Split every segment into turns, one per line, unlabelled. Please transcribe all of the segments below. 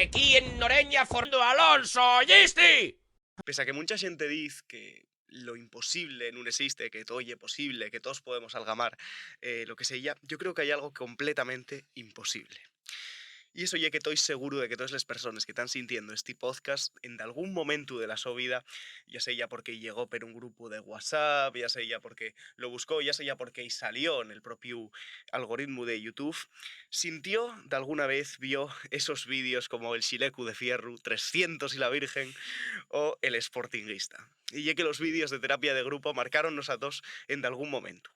aquí en Noreña Fernando Alonso, ¿yisti?
Pese a que mucha xente diz que lo imposible non existe, que todo é posible, que todos podemos algamar lo que sella, yo creo que hai algo completamente imposible. Y eso ya que estoy seguro de que todas las personas que están sintiendo este podcast en algún momento de la su vida, ya sea ya porque llegó por un grupo de WhatsApp, ya sea ya porque lo buscó, ya sea ya porque salió en el propio algoritmo de YouTube, sintió de alguna vez, vio esos vídeos como el Xilecu de Fierro, 300 y la Virgen o el Sportinguista. Y ya que los vídeos de terapia de grupo marcaronnos a todos en algún momento.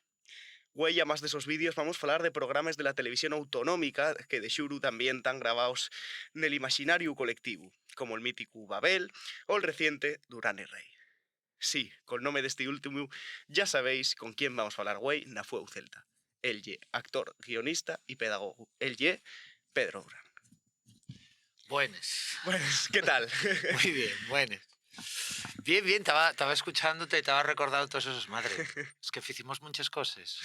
Güey, a más de esos vídeos vamos a hablar de programas de la televisión autonómica que de xuru también están grabados el imaginario colectivo, como el mítico Babel o el reciente Durán y Rey. Sí, con nombre de este último ya sabéis con quién vamos a hablar, güey, na Fueu Celta. El ye, actor, guionista y pedagogo. El ye, Pedro Durán.
Buenas.
Buenas, ¿qué tal?
Muy bien, buenas. Bien, bien, estaba escuchándote y estaba recordando todos esos, madre. Es que hicimos muchas cosas.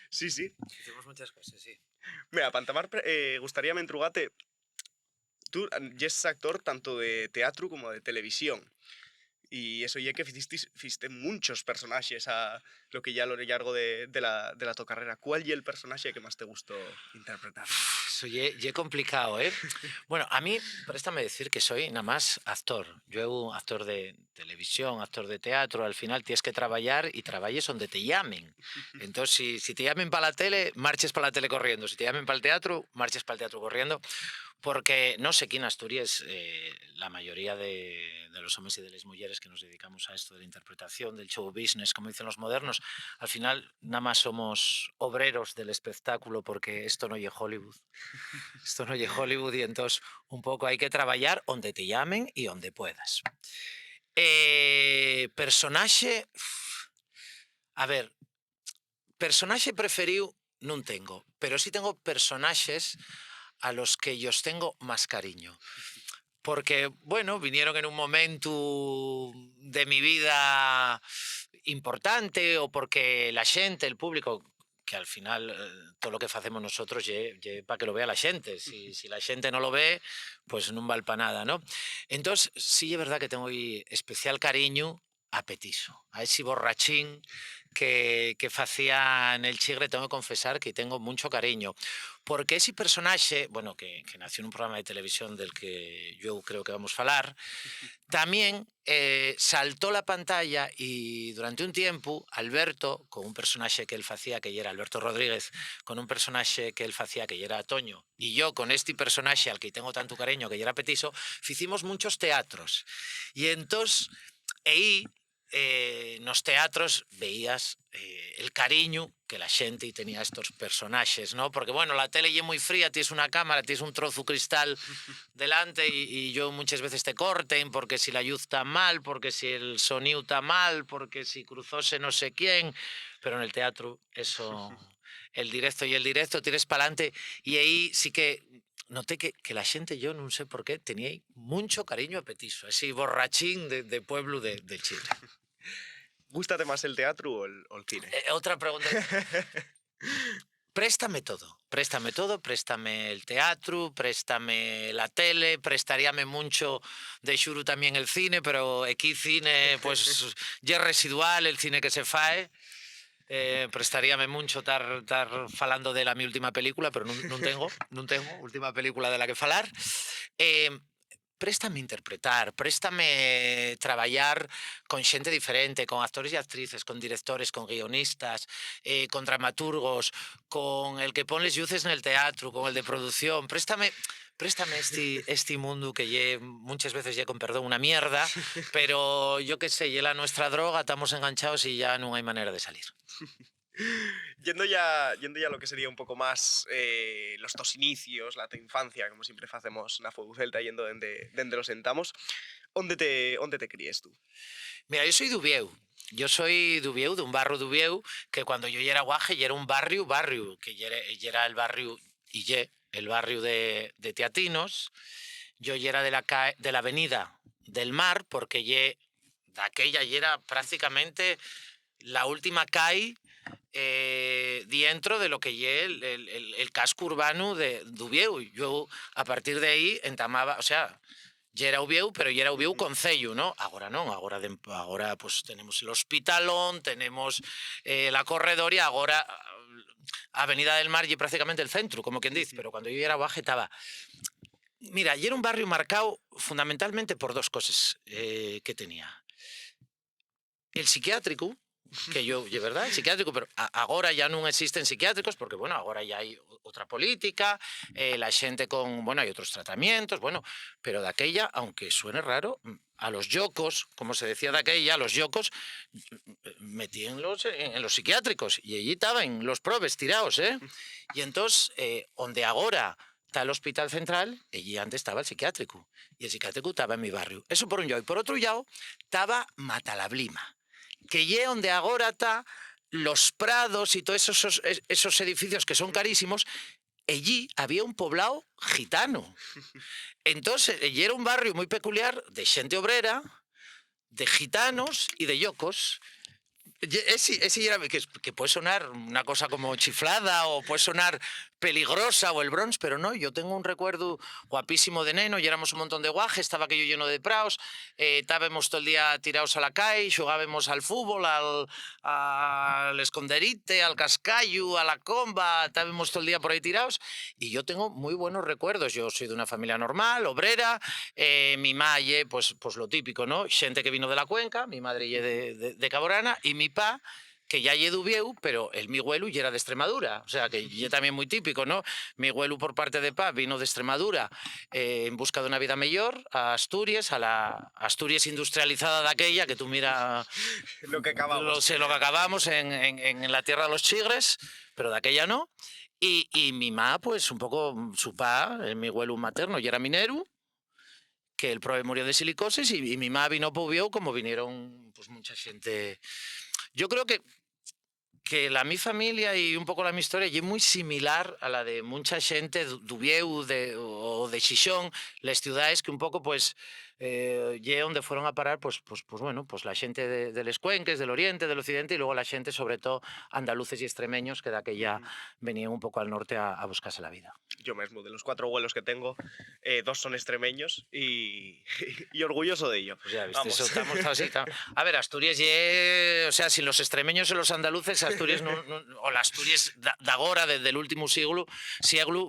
Sí, sí.
Hicimos muchas cosas, sí.
Mira, Pantamar, gustaría me entrugate. Tú eres actor tanto de teatro como de televisión. Y eso ya que fiste muchos personajes a lo que ya a lo largo de la tu carrera. ¿Cuál y el personaje que más te gustó interpretar?
Eso ye complicado, ¿eh? Bueno, a mí, préstame decir que soy nada más actor. Yo actor de televisión, actor de teatro, al final tienes que trabajar y trabajes donde te llamen. Entonces, si te llamen para la tele, marches para la tele corriendo. Si te llamen para el teatro, marches para el teatro corriendo. Porque no sé quién Asturias, la mayoría de los hombres y de las mujeres que nos dedicamos a esto de la interpretación, del show business, como dicen los modernos, al final nada más somos obreros del espectáculo porque esto no es Hollywood. Esto no es Hollywood y entonces un poco hay que trabajar donde te llamen y donde puedas. Personaje... A ver, personaje preferido no tengo, pero sí tengo personajes a los que yo tengo más cariño. Porque, bueno, vinieron en un momento de mi vida importante o porque la gente, el público, que al final todo lo que hacemos nosotros es para que lo vea la gente. Si la gente no lo ve, pues no vale para nada, ¿no? Entonces, sí es verdad que tengo especial cariño a Petiso, a ese borrachín que hacía en el Chigre. Tengo que confesar que tengo mucho cariño. Porque ese personaje, bueno, que nació en un programa de televisión del que yo creo que vamos a hablar, también saltó la pantalla y durante un tiempo Alberto, con un personaje que él hacía, que era Alberto Rodríguez, con un personaje que él hacía, que era Toño, y yo con este personaje al que tengo tanto cariño, que era Petiso, hicimos muchos teatros. Y entonces, ahí, nos teatros veías el cariño que la gente tenía a estos personajes, ¿no? Porque, bueno, la tele es muy fría, tienes una cámara, tienes un trozo cristal delante y yo muchas veces te corten porque si la luz está mal, porque si el sonido está mal, porque si cruzóse no sé quién, pero en el teatro eso, el directo, tires para adelante y ahí sí que noté que la gente, yo no sé por qué, tenía mucho cariño a Petiso, ese borrachín de pueblo de Chile.
¿Gústate más el teatro o el cine?
Otra pregunta. Préstame todo, préstame el teatro, préstame la tele, prestaríame mucho de xuru también el cine, pero aquí cine pues ya es residual el cine que se fae. Prestaríame mucho estar falando de mi última película, pero no tengo última película de la que falar. Préstame interpretar, préstame traballar con xente diferente, con actores e actrices, con directores, con guionistas, con dramaturgos, con el que pon les lluces en el teatro, con el de producción. Préstame este mundo que muchas veces con perdón una mierda, pero yo qué sé, la nuestra droga, estamos enganchados y ya no hay manera de salir.
Yendo ya a lo que sería un poco más los tos inicios, la tu infancia, como siempre hacemos na Fuego Celta, yendo dende los sentamos, ¿dónde te críes tú?
Mira, yo soy Dubieu, de un barrio Dubieu, que cuando yo era guaje, era un barrio, que era el barrio, el barrio de Teatinos. Yo era de la avenida del Mar, porque de aquella era prácticamente la última calle dentro de lo que lle el casco urbano de Uvieu. Yo, a partir de aí, entamaba, o sea, ya era Uvieu, pero ya era Uvieu concello, ¿no? Agora non, agora pues, tenemos el Hospitalón, tenemos la Corredoria, agora a Avenida del Mar y prácticamente el centro, como quien dice, pero cuando yo era Guaje estaba... Mira, y era un barrio marcado fundamentalmente por dos cosas que tenía. El psiquiátrico, que yo, de verdad, el psiquiátrico, pero agora ya non existen psiquiátricos porque, bueno, agora ya hai outra política, la xente con, bueno, hai outros tratamientos, bueno, pero daquella, aunque suene raro, a los yocos, como se decía daquella, a los yocos metíanlos en los psiquiátricos y allí estaban los probes tirados, ¿eh? Y entonces, onde agora está el Hospital Central, allí antes estaba el psiquiátrico, y el psiquiátrico estaba en mi barrio. Eso por un lado. Y por otro lado, estaba Matalablima, que lle onde agora está los Prados y todos esos edificios que son carísimos. Allí había un poblado gitano. Entonces, allí era un barrio muy peculiar de xente obrera, de gitanos y de yocos. Ese era, que puede sonar una cosa como chiflada o puede sonar peligrosa o el Bronx, pero no, yo tengo un recuerdo guapísimo de neno, y éramos un montón de guajes, estaba aquello lleno de praos, estábamos todo el día tirados a la calle, jugábamos al fútbol, al esconderite, al cascallo, a la comba, estábamos todo el día por ahí tirados, y yo tengo muy buenos recuerdos. Yo soy de una familia normal, obrera, mi malle, pues lo típico, ¿no? Gente que vino de la Cuenca, mi madre lle de Caborana, y mi pa, que ya lle d'Uvieu, pero el mi güelu ya era de Extremadura, o sea, que ya también muy típico, ¿no? Mi güelu por parte de pa vino de Extremadura en busca de una vida mejor a Asturias, a la Asturias industrializada de aquella, que tú mira...
Lo que acabamos.
Lo que acabamos en la tierra de los chigres, pero de aquella no. Y mi ma, pues un poco, su pa, mi güelu materno, ya era minero, que el prove murió de silicosis, y mi ma vino por Uvieu como vinieron pues mucha gente. Yo creo que la mi familia y un poco la mi historia es muy similar a la de mucha gente d'Uvieu o de Xixón, las ciudades que un poco pues donde fueron a parar pues bueno, pues la gente de les cuenques, del oriente, del occidente, y luego la gente sobre todo andaluces y extremeños que de aquella venían un poco al norte a buscarse la vida.
Yo mismo, de los 4 abuelos que tengo, 2 son extremeños y orgulloso de ello.
Pues ya viste,
Vamos.
eso estamos así. A ver, Asturias o sea, sin los extremeños y los andaluces, Asturias o la Asturias de agora, desde el último siglo,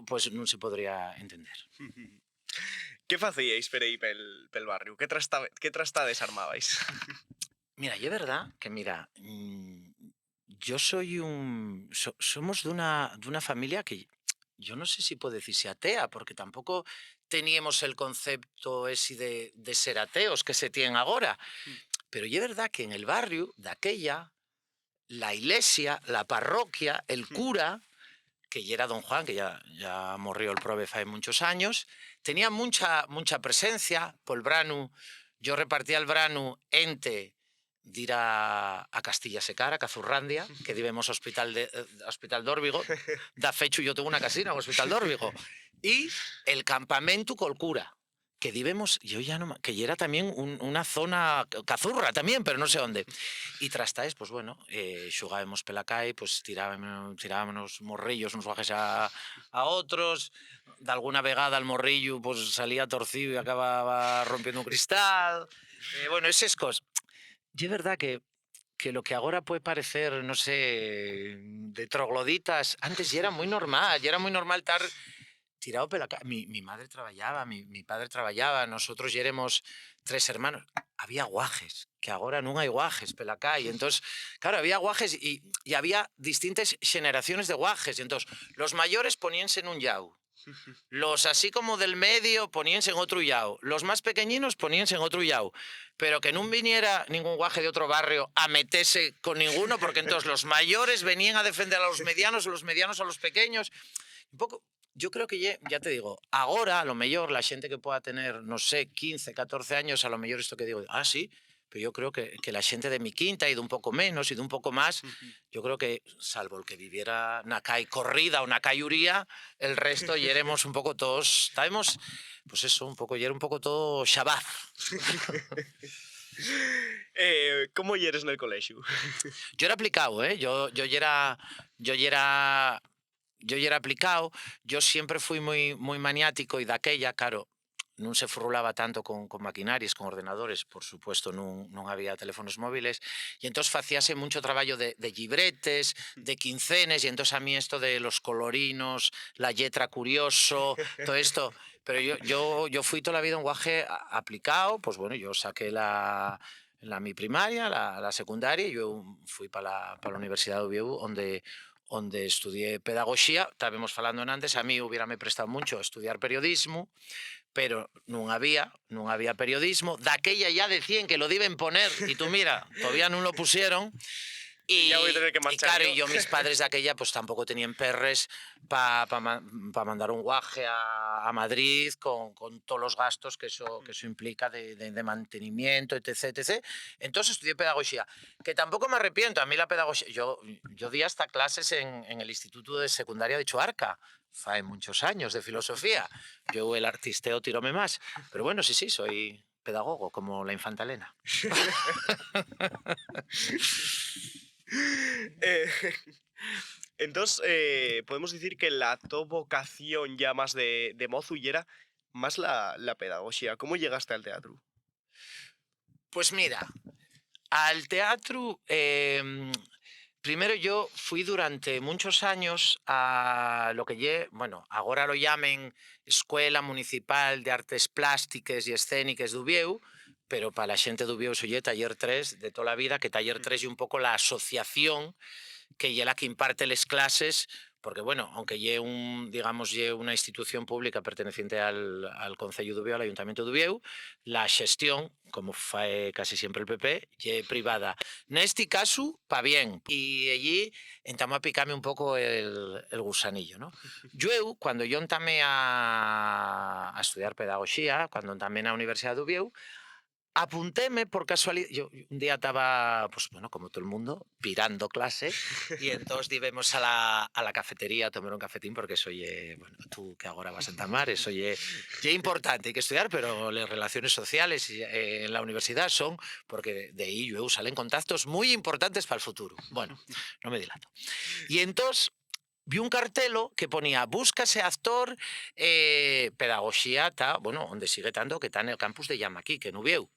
pues no se podría entender.
¿Qué facíais per aí pel barrio? ¿Qué trastades armabais?
Mira, y es verdad que, mira, yo soy somos de una familia que yo no sé si puedo decirse atea, porque tampoco teníamos el concepto ese de ser ateos que se tienen ahora. Pero y es verdad que en el barrio de aquella, la iglesia, la parroquia, el cura, que ya era don Juan, que ya murió el prove hace muchos años, tenía mucha presencia por el branu. Yo repartía el branu ente de ir a Castilla Secara, a Cazurrandia, que vivimos Hospital d'Órbigo. Da fecho yo tengo una casina en Hospital d'Órbigo. Y el campamento col cura, que vivimos, yo ya no, que era también una zona cazurra también, pero no sé dónde. Y trastaes, pues bueno, xugábamos pela calle, pues tirábamos morrillos uns guajes a otros, de alguna vegada el morrillo pues salía torcido y acababa rompiendo un cristal. Bueno, esas cosas. Y es verdad que lo que ahora puede parecer, no sé, de trogloditas, antes ya era muy normal estar tirado pela calle. Mi madre trabajaba, mi padre trabajaba, nosotros ya éramos 3 hermanos. Había guajes, que ahora no hay guajes pela calle. Entonces, claro, había guajes y había distintas generaciones de guajes. Y entonces, los mayores poníanse en un llau. Los así como del medio poníanse en otro llau. Los más pequeñinos poníanse en otro llau. Pero que no viniera ningún guaje de otro barrio a meterse con ninguno, porque entonces los mayores venían a defender a los medianos, o los medianos a los pequeños. Un poco, yo creo que ya te digo, ahora a lo mejor la gente que pueda tener, no sé, 15, 14 años, a lo mejor esto que digo, sí, pero yo creo que la gente de mi quinta y de un poco menos y de un poco más, yo creo que, salvo el que viviera Nacay corrida o Nacay uría, el resto ya éramos un poco todos, estábamos, pues eso, un poco, ya era un poco todo shabaz.
¿Cómo eres en el colegio?
Yo era aplicado, ¿eh? Yo ya era aplicado, yo siempre fui muy maniático y daquella, claro, non se furulaba tanto con maquinarias, con ordenadores, por supuesto, non había teléfonos móviles, e entón facíase mucho traballo de llibretes, de quincenes, e entón a mí esto de los colorinos, la letra curioso, todo esto, pero yo fui toda la vida un guaje aplicado, pues bueno, yo saqué mi primaria, la secundaria, y yo fui para la Universidad de Oviedo, onde estudié pedagogía. Estábamos falando antes, a mí hubiérame prestado mucho estudiar periodismo, pero non había periodismo. Daquella ya decían que lo deben poner, y tú mira, todavía non lo pusieron.
Ya voy a tener que
Y
marchar
claro,
yo.
y yo, mis padres de aquella, pues tampoco tenían perres para mandar un guaje a Madrid con todos los gastos que eso implica de mantenimiento, etc, etc. Entonces estudié pedagogía, que tampoco me arrepiento. A mí la pedagogía, yo di hasta clases en el Instituto de Secundaria de Chuarca, hace muchos años, de filosofía. Yo el artisteo tirome más. Pero bueno, sí, soy pedagogo, como la infanta Elena.
Eh, entonces, podemos decir que la tu vocación ya más de mozu y era más la pedagogía. ¿Cómo llegaste al teatro?
Pues mira, al teatro, primero yo fui durante muchos años a lo que bueno, ahora lo llamen Escuela Municipal de Artes Plásticas y Escénicas de Ubieu, pero para la xente de Ubieu soy Taller 3 de toda la vida, que Taller 3 es un poco la asociación que lle la que imparte les clases, porque, bueno, aunque digamos, una institución pública perteneciente al Concello de Ubieu, al Ayuntamiento de Ubieu, la xestión, como fae casi siempre el PP, lle privada. Neste caso, pa bien. Y allí entamo a picarme un poco el gusanillo, ¿no? Yo, cuando yo entamé a estudiar pedagogía, cuando entamé na Universidad de Ubieu, apuntéme por casualidad. Yo un día estaba, pues bueno, como todo el mundo, pirando clase, y entonces íbamos a la cafetería a tomar un cafetín, porque eso bueno, tú que ahora vas a entamar, eso ye importante, hay que estudiar, pero las relaciones sociales en la universidad son, porque de ahí salen contactos muy importantes para el futuro. Bueno, no me dilato. Y entonces vi un cartelo que ponía búscase actor, pedagogía, bueno, donde sigue tanto, que está en el campus de Llamaquí, que en Ubieu.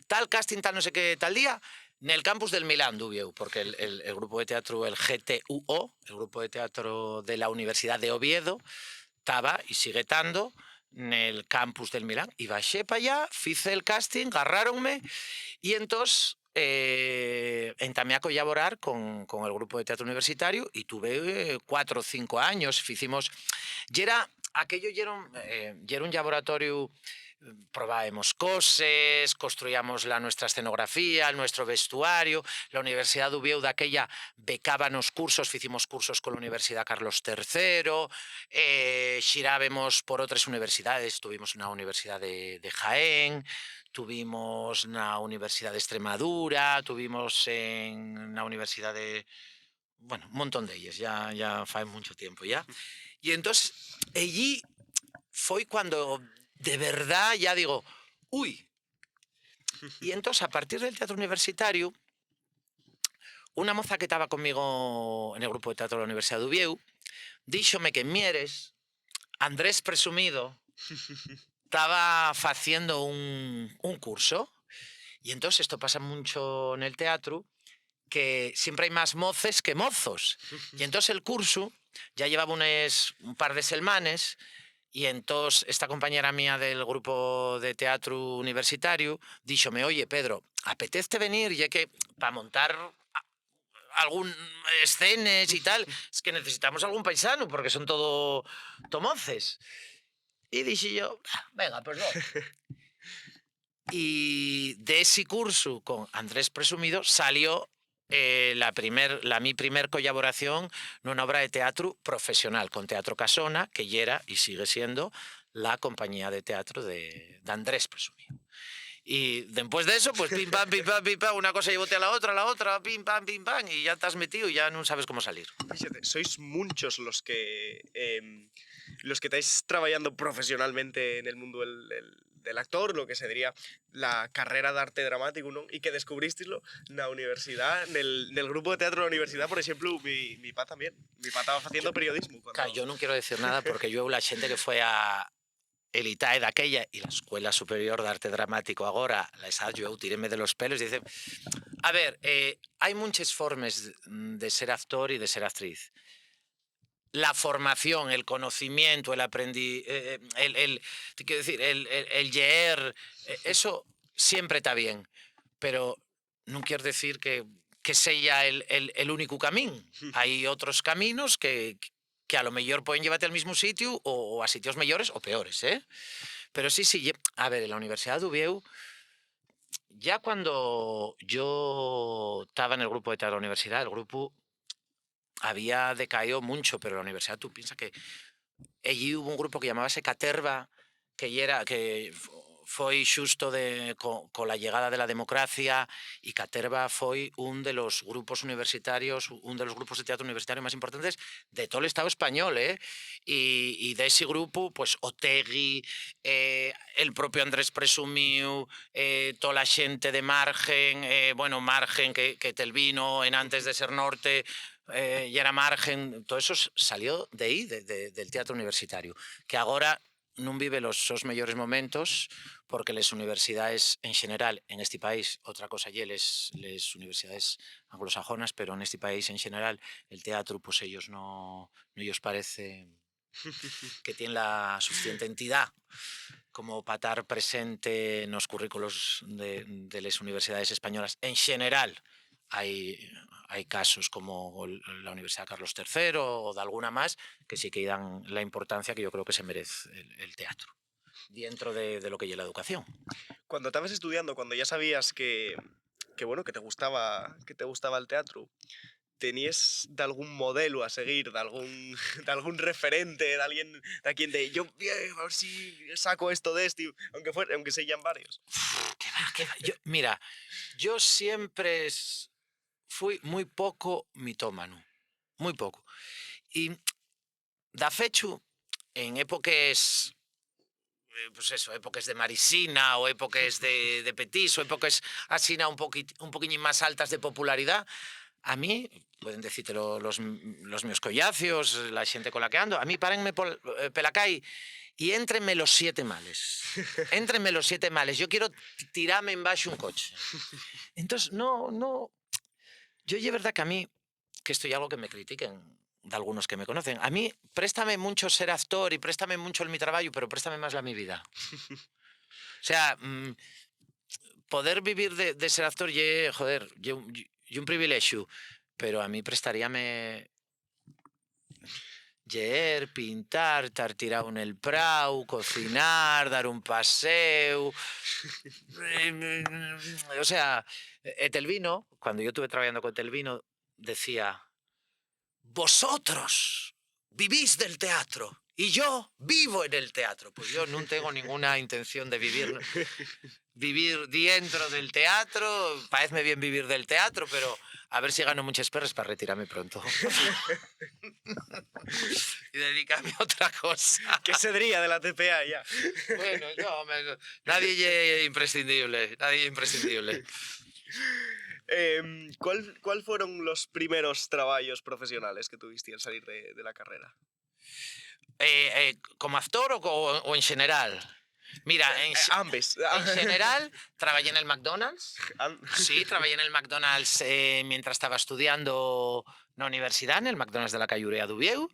Tal casting, tal no sé qué, tal día, en el campus del Milán de Ubieu, porque el grupo de teatro, el GTUO, el grupo de teatro de la Universidad de Oviedo, estaba y sigue estando en el campus del Milán. Y bajé para allá, hice el casting, agarráronme, y entonces entamé a colaborar con el grupo de teatro universitario, y tuve 4 o 5 años, hicimos... Aquello ya era un laboratorio. Probábamos cosas, construíamos nuestra escenografía, nuestro vestuario. La Universidad de Ubieu daquella becábanos cursos, hicimos cursos con la Universidad Carlos III, xirábamos por otras universidades, tuvimos una universidad de Jaén, tuvimos una universidad de Extremadura, tuvimos en una universidad de... Bueno, un montón de ellas, ya hace mucho tiempo ya. Y entonces, allí fue cuando... de verdad ya digo, uy. Y entonces, a partir del teatro universitario, una moza que estaba conmigo en el grupo de teatro de la Universidad de Ubieu, díxome que en Mieres, Andrés Presumido estaba haciendo un curso, y entonces esto pasa mucho en el teatro, que siempre hay más moces que mozos. Y entonces el curso ya llevaba un par de semanas. Y entonces esta compañera mía del grupo de teatro universitario díxome, oye, Pedro, apetezte venir, ya que para montar algún escenas y tal, es que necesitamos algún paisano, porque son todo tomonces. Y dije yo, venga, pues no. Y de ese curso con Andrés Presumido salió mi primer colaboración en una obra de teatro profesional con Teatro Casona, que ya era y sigue siendo la compañía de teatro de Andrés Presumido. Y después de eso, pues pim, pam, pim, pam, pim, pam, una cosa llevote a la otra, pim, pam, y ya te has metido y ya no sabes cómo salir.
Fíjate, sois muchos los que los que estáis trabajando profesionalmente en el mundo del actor, lo que se diría la carrera de arte dramático, ¿no? Y que descubristeislo en la universidad, en el grupo de teatro de la universidad, por ejemplo, mi pa también. Mi pa estaba haciendo periodismo.
Claro, yo non quero decir nada porque yo la xente que foi a el ITAE daquella e la Escuela Superior de Arte Dramático agora, la ESAD, eu tireme de los pelos e dice, a ver, hai muchas formas de ser actor y de ser actriz. La formación, el conocimiento, el aprendí, te quiero decir, el leer, eso siempre está bien, pero no quiere decir que sea el único camino. Hay otros caminos que a lo mejor pueden llevarte al mismo sitio o a sitios mejores o peores, ¿eh? Pero sí, a ver, en la Universidad de Uvieu, ya cuando yo estaba en el grupo de teatro de la universidad, el grupo había decaído mucho, pero la universidad, tú piensas que allí hubo un grupo que llamábase Caterva, que foi xusto con la llegada de la democracia, y Caterva foi un de los grupos universitarios, un de los grupos de teatro universitario más importantes de todo el Estado español, ¿eh? Y de ese grupo, pues Otegui, el propio Andrés Presumiu, toda la xente de Margen, bueno, Margen que Telvino en Antes de Ser Norte, y era Margen, todo eso salió de ahí, del teatro universitario, que agora non vive los mellores momentos porque les universidades en general en este país, otra cosa lle les universidades anglosajonas, pero en este país en general el teatro, pues ellos no ellos parece que tienen la suficiente entidad como para estar presente en los currículos de las universidades españolas en general. Hay casos como la Universidad Carlos III o de alguna más que sí que dan la importancia que yo creo que se merece el teatro dentro de lo que es la educación.
Cuando estabas estudiando, cuando ya sabías bueno, que te gustaba el teatro, ¿tenías de algún modelo a seguir, de algún, de algún referente, de alguien de quien yo a ver si saco esto de este, aunque sean varios?
¿Qué va? Mira, yo siempre fui muy poco mitómano, muy poco. Y da fecho, en épocas, pues eso, épocas de Marisina o épocas de Petís o épocas así un poquillo más altas de popularidad, a mí, pueden decírtelo los meus collacios, la xente con la que ando, a mí párenme pela calle y éntrenme los 7 males. Éntrenme los 7 males. Yo quiero tirarme en baixo un coche. Entonces, no. Yo, es verdad que a mí, que esto es algo que me critiquen de algunos que me conocen, a mí préstame mucho ser actor y préstame mucho el mi trabajo, pero préstame más la mi vida. O sea, poder vivir de ser actor, joder, y un privilegio, pero a mí prestaríame leer, pintar, estar tirado en el prau, cocinar, dar un paseo. O sea, Telvino, cuando yo estuve trabajando con Telvino, decía, vosotros vivís del teatro y yo vivo en el teatro. Pues yo no tengo ninguna intención de vivir dentro del teatro. Parece bien vivir del teatro, pero a ver si gano muchas perras para retirarme pronto. Y dedicarme a otra cosa.
¿Qué se diría de la TPA ya?
Bueno, nadie es imprescindible,
¿Cuál fueron los primeros trabajos profesionales que tuviste al salir de la carrera?
¿Como actor o en general? Mira,
ambos.
En general, trabajé en el McDonald's. Sí, trabajé en el McDonald's mientras estaba estudiando en la universidad, en el McDonald's de la calle Urea d'Uvieu.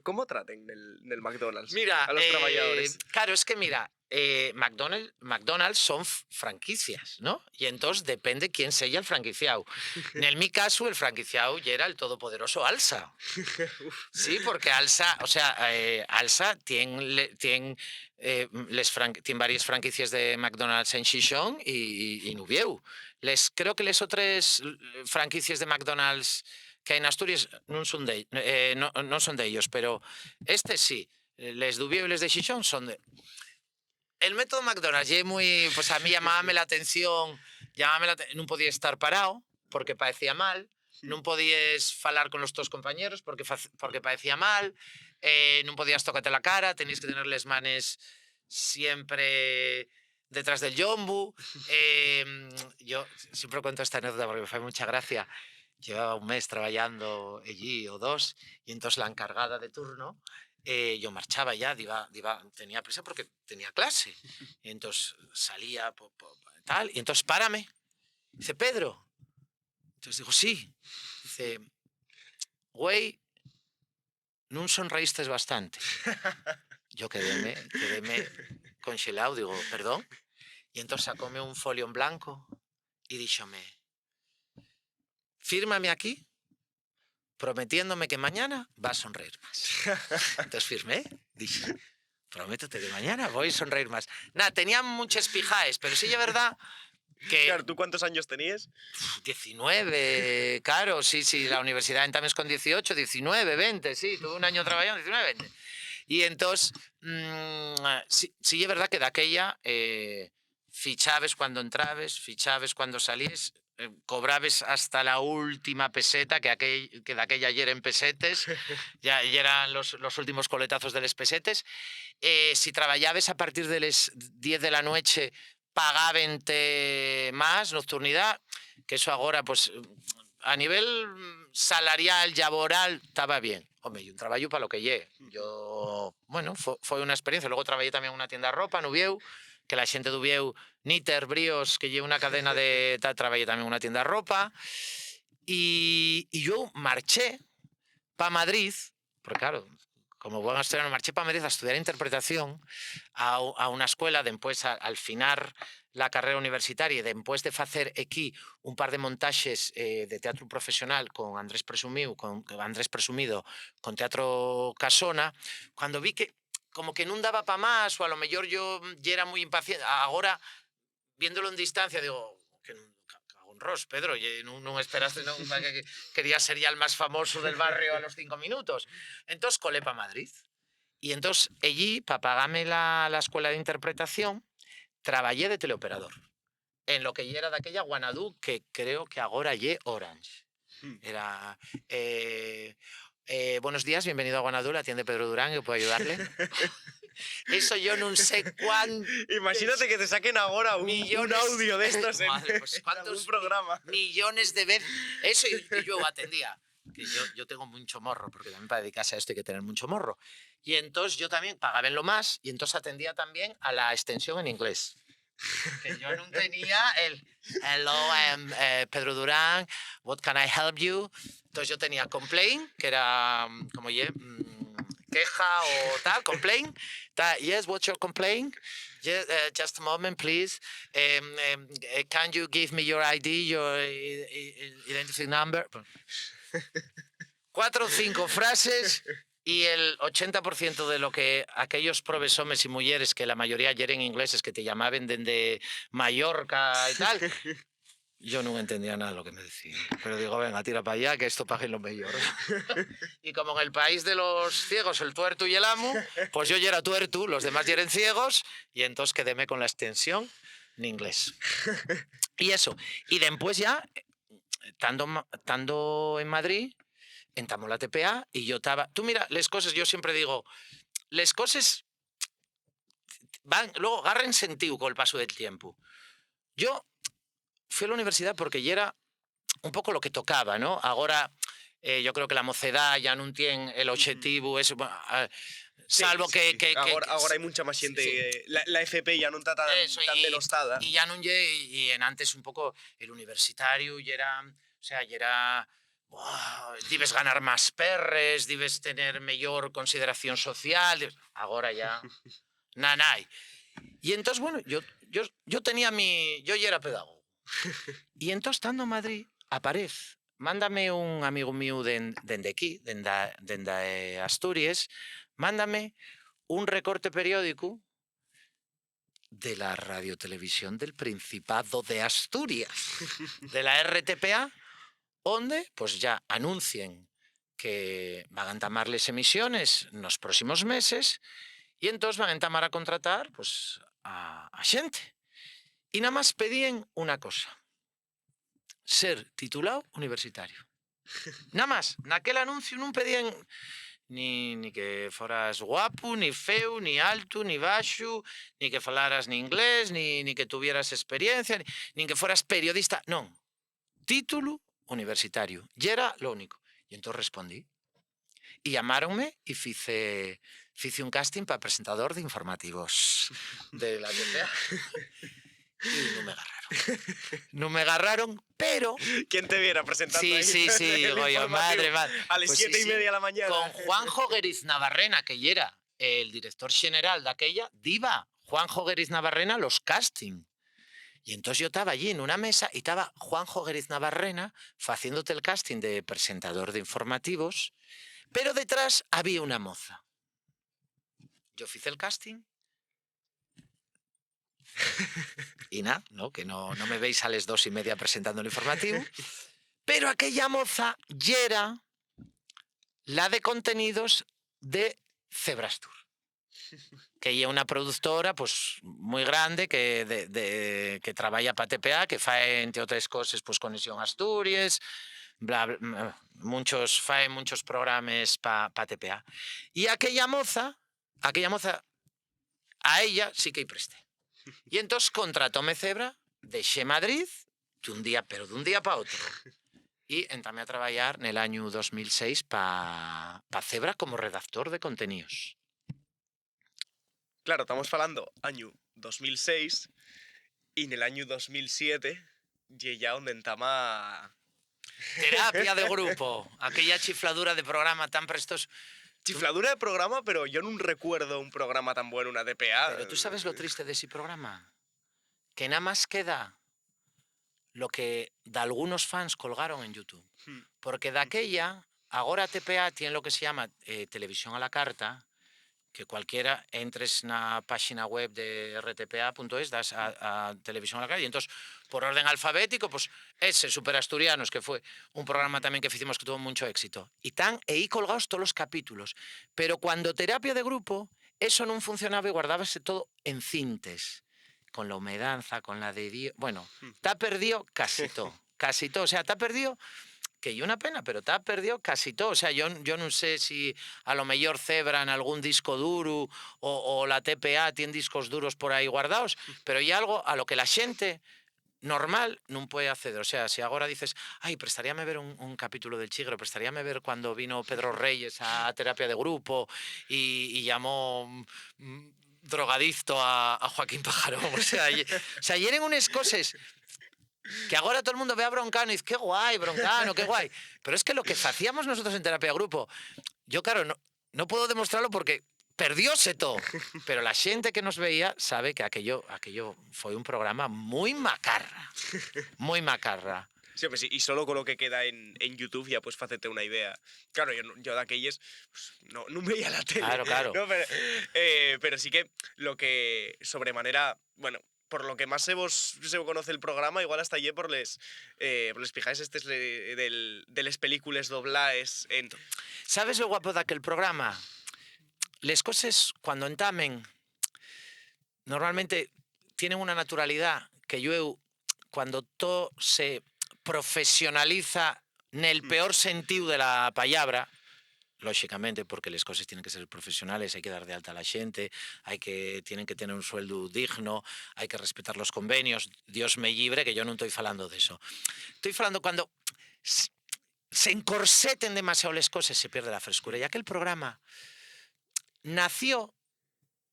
¿Cómo traten en el McDonald's
Mira,
a los trabajadores?
Claro, es que mira, McDonald's son franquicias, ¿no? Y entonces depende quién sea el franquiciado. En mi caso, el franquiciado ya era el todopoderoso Alsa. Sí, porque Alsa, o sea, Alsa tiene varias franquicias de McDonald's en Xixón y en Uvieu. Creo que las otras franquicias de McDonald's que hay en Asturias no son de ellos, pero este sí. Les de Uvieu y les de Xixón son de... El método McDonald's es muy... Pues a mí llamábame la atención, no podía estar parado porque parecía mal, no podías falar con los tus compañeros porque parecía mal, non podías tocarte la cara, tenías que tener les manes siempre detrás del yombu. Yo siempre cuento esta anécdota porque me fue mucha gracia. Llevaba un mes trabajando allí o dos, y entonces la encargada de turno, yo marchaba ya, tenía prisa porque tenía clase. Y entonces salía, tal, y entonces párame. Dice, Pedro. Entonces digo, sí. Dice, güey, non sonreístes bastante. Yo quedéme congelado, digo, perdón. Y entonces sacóme un folio en blanco y díxome, fírmame aquí prometiéndome que mañana vas a sonreír más. Entonces firmé, dije, prométete que mañana voy a sonreír más. Nada, tenía muchas pijaes, pero sí es verdad que...
Claro, ¿tú cuántos años tenías?
19, claro, sí, la universidad entamés con 18, 19, 20, sí, tuve un año trabajando, 19, 20. Y entonces, sí es verdad que de aquella fichabes cuando entrabes, fichabes cuando salíes, cobrabes hasta la última peseta, que de aquella ayer en pesetes, ya eran los últimos coletazos de les pesetes. Si trabajabes a partir de las 10 de la noche, pagabente más, nocturnidad, que eso ahora, pues, a nivel salarial, laboral, estaba bien. Hombre, y un trabajo para lo que llegue. Yo, bueno, fue una experiencia. Luego trabajé también en una tienda de ropa, en Ubieu, que la gente de Ubieu, Níter, Bríos, que lleva una cadena de... Trabajé también en una tienda de ropa. Y yo marché para Madrid, porque claro, como buen asturiano, marché para Madrid a estudiar interpretación a una escuela, después al final la carrera universitaria, y después de hacer aquí un par de montajes de teatro profesional con Andrés Presumido, con Teatro Casona, cuando vi que como que no daba para más, o a lo mejor yo ya era muy impaciente, ahora, viéndolo en distancia, digo, que cago en Ros, Pedro, no esperaste, no, que quería ser ya el más famoso del barrio a los 5 minutos. Entonces colé para Madrid. Y entonces allí, para pagarme la escuela de interpretación, trabajé de teleoperador en lo que ya era de aquella Guanadú, que creo que ahora ye Orange. Era buenos días, bienvenido a Guanadú, la tienda de Pedro Durán, que puedo ayudarle. Eso yo no sé cuánto.
Imagínate que te saquen ahora un audio de estos
Madre, pues,
en algún programa.
Millones de veces. Eso y yo atendía. Que yo tengo mucho morro, porque también para dedicarse a esto hay que tener mucho morro. Y entonces yo también pagaba en lo más, y entonces atendía también a la extensión en inglés. Que yo no tenía el hello, Pedro Durán, what can I help you? Entonces yo tenía complaint, que era como queja o tal, complaint. Yes, what's your complaint? Yes, just a moment, please. Can you give me your ID, your identity number? 4 o 5 frases. Y el 80% de lo que aquellos profesores y mujeres, que la mayoría eran ingleses, que te llamaban desde Mallorca y tal, yo no entendía nada de lo que me decían. Pero digo, venga, tira para allá, que esto pague lo mejor. Y como en el país de los ciegos, el tuerto y el amo, pues yo ya era tuerto, los demás ya eran ciegos, y entonces quedéme con la extensión en inglés. Y eso. Y después ya, estando en Madrid, entramos la TPA y yo estaba... Tú mira, les cosas, yo siempre digo, les cosas luego agarren sentido con el paso del tiempo. Yo fui a la universidad porque ya era un poco lo que tocaba, ¿no? Ahora yo creo que la mocedad ya no tiene el objetivo, eso, salvo
sí.
que
ahora hay mucha más gente.
Sí.
La FP ya no está tan denostada.
Y ya no y en antes un poco el universitario y era... O sea, ya era... debes ganar más perres, debes tener mayor consideración social. Ahora ya... nanay. Y entonces, bueno, yo tenía yo ya era pedagogo. Y entonces, estando en Madrid, aparece, mándame un amigo mío de aquí, de Asturias, mándame un recorte periódico de la radiotelevisión del Principado de Asturias, de la RTPA, donde pues ya anuncien que van a entamar las emisiones en los próximos meses y entonces van a entamar a contratar pues, a gente. Y nada más pedían una cosa, ser titulado universitario. Nada más, en aquel anuncio no pedían ni que foras guapo, ni feo, ni alto, ni baixo, ni que falaras ni inglés, ni que tuvieras experiencia, ni que foras periodista. Non, título universitario. E era lo único. E entón respondí. E llamáronme e fice un casting para presentador de informativos de la TPA. Y no me agarraron. No me agarraron, pero...
¿Quién te viera presentando
Sí,
ahí
sí, sí,
el
rollo, madre.
informativo a las
Pues
7:30 de la mañana?
Con Juanjo Gueriz Navarrena, que era el director general daquella, diva Juanjo Gueriz Navarrena los casting. Y entonces yo estaba allí en una mesa y estaba Juanjo Gueriz Navarrena haciéndote el casting de presentador de informativos, pero detrás había una moza. Yo hice el casting y nada, ¿no? Que no me veis a las 2:30 presentando el informativo, pero aquella moza ya era la de contenidos de Cebrastur, que es una productora pues muy grande que trabaja para TPA, que fae, entre otras cosas, pues Conexión Asturias, fae muchos programas para pa TPA. Y aquella moza, a ella sí que presté. Y entonces contratóme Cebra, dejé Madrid, pero de un día para otro. Y entrame a trabajar en el año 2006 para Cebra como redactor de contenidos.
Claro, estamos hablando año 2006 y en el año 2007 llegué ya donde entama...
Terapia de grupo, aquella chifladura de programa tan prestoso.
Chifladura de programa, pero yo no recuerdo un programa tan bueno, una DPA.
Pero tú sabes lo triste de ese programa, que nada más queda lo que de algunos fans colgaron en YouTube. Porque de aquella, ahora TPA tiene lo que se llama televisión a la carta, que cualquiera entres en la página web de rtpa.es, das a televisión a la carta, y entonces, por orden alfabético, pues ese Super Asturianos, que fue un programa también que hicimos que tuvo mucho éxito. Y están ahí colgados todos los capítulos. Pero cuando terapia de grupo, eso no funcionaba y guardábase todo en cintes. Con la humedanza, con la de Dios. Bueno, te ha perdido casi todo. Casi todo. O sea, te ha perdido, que hay una pena, pero te ha perdido casi todo. O sea, yo no sé si a lo mejor Cebra en algún disco duro o la TPA tiene discos duros por ahí guardados, pero hay algo a lo que la gente normal no puede acceder. O sea, si ahora dices, ay, prestaríame ver un capítulo del Chigre, prestaríame ver cuando vino Pedro Reyes a terapia de grupo y llamó drogadicto a Joaquín Pajarón. O sea, hieren unas cosas que ahora todo el mundo ve a Broncano y dice, qué guay, Broncano, qué guay. Pero es que lo que hacíamos nosotros en terapia de grupo, yo claro, no puedo demostrarlo porque perdióse todo. Pero la gente que nos veía sabe que aquello fue un programa muy macarra. Muy macarra.
Sí, pues sí, y solo con lo que queda en YouTube ya pues facete una idea. Claro, yo de aquellas pues, no veía la tele.
Claro.
¿No? Pero sí que lo que sobremanera, bueno, por lo que más se conoce el programa, igual hasta ayer por les fijáis de les películas doblaes en...
¿Sabes lo guapo de aquel programa? Les cosas cuando entamen normalmente tienen una naturalidad que yo cuando todo se profesionaliza en el peor sentido de la palabra, lógicamente, porque las cosas tienen que ser profesionales, hay que dar de alta a la gente, tienen que tener un sueldo digno, hay que respetar los convenios. Dios me libre, que yo no estoy falando de eso. Estoy falando cuando se encorseten demasiado las cosas, se pierde la frescura. Y aquel programa nació,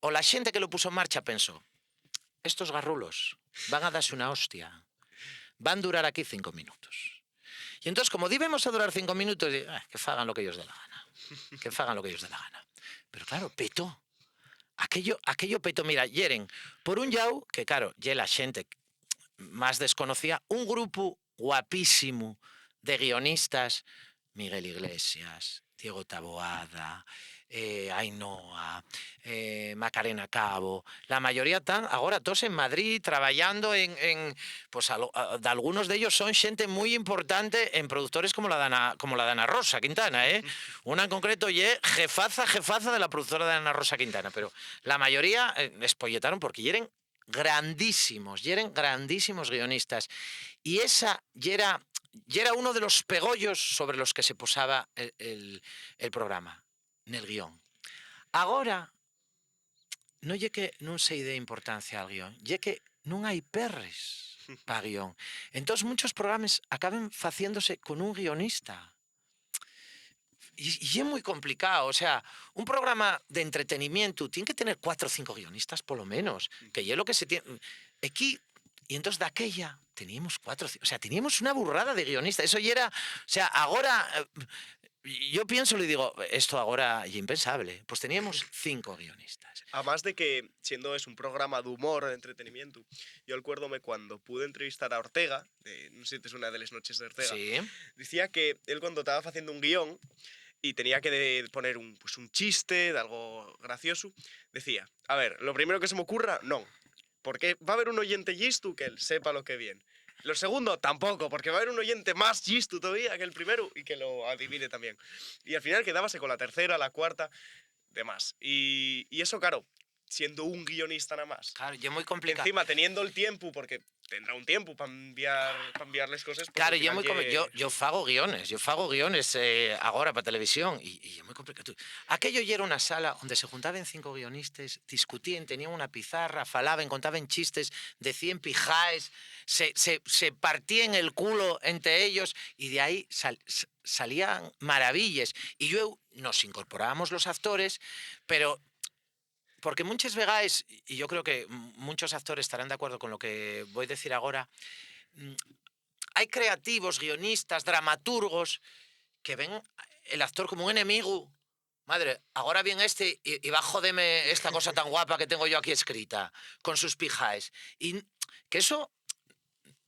o la gente que lo puso en marcha pensó, estos garrulos van a darse una hostia, van a durar aquí 5 minutos. Y entonces, como debemos a durar 5 minutos, que fagan lo que ellos dé la gana. Que fagan lo que ellos dé la gana. Pero claro, petó. Aquello petó. Mira, yeren, por un lado, que claro, ya la gente más desconocía, un grupo guapísimo de guionistas, Miguel Iglesias, Diego Taboada, Ainhoa, Macarena Cabo, la mayoría están ahora todos en Madrid trabajando pues de algunos de ellos son gente muy importante en productores como la de Ana Rosa Quintana, una en concreto jefaza de la productora de Ana Rosa Quintana, pero la mayoría espolletaron porque eran grandísimos guionistas y esa era uno de los pegollos sobre los que se posaba el programa. nel guión. Agora, non lle que non sei de importancia ao guión, lle que non hai perres pa guión. Entón, muchos programas acaben facéndose con un guionista. Y es muy complicado, o sea, un programa de entretenimiento tiene que tener 4 o 5 guionistas por lo menos, que es lo que se tiene. Aquí, y entonces de aquella teníamos 4, o sea, teníamos una burrada de guionistas, eso ya era, o sea, ahora, yo pienso y digo, esto ahora es impensable, pues teníamos 5 guionistas.
Además de que, siendo es un programa de humor, de entretenimiento, yo acuérdome cuando pude entrevistar a Ortega, no sé si te suena de las noches de Ortega,
Sí.
decía que él cuando estaba haciendo un guión y tenía que poner un chiste de algo gracioso, decía, a ver, lo primero que se me ocurra, no, porque va a haber un oyente listo que él sepa lo que viene. Lo segundo, tampoco, porque va a haber un oyente más listo todavía que el primero y que lo adivine también. Y al final quedábase con la tercera, la cuarta, demás. Y eso, claro, siendo un guionista nada más.
Claro, y es muy complicado.
Encima, teniendo el tiempo, porque tendrá un tiempo para enviarles cosas. Pues
Claro,
al final
yo fago guiones agora para televisión y é moi complicado. Aquello era una sala onde se juntaban 5 guionistas, discutían, tenían una pizarra, falaban, contaban chistes, decían pijaes, se partían el culo entre ellos y de ahí salían maravillas. Y nos incorporábamos los actores, pero porque muchas veces, y yo creo que muchos actores estarán de acuerdo con lo que voy a decir ahora, hay creativos, guionistas, dramaturgos que ven el actor como un enemigo. Madre, ahora viene este y va a joderme esta cosa tan guapa que tengo yo aquí escrita, con sus pijaes. Y que eso,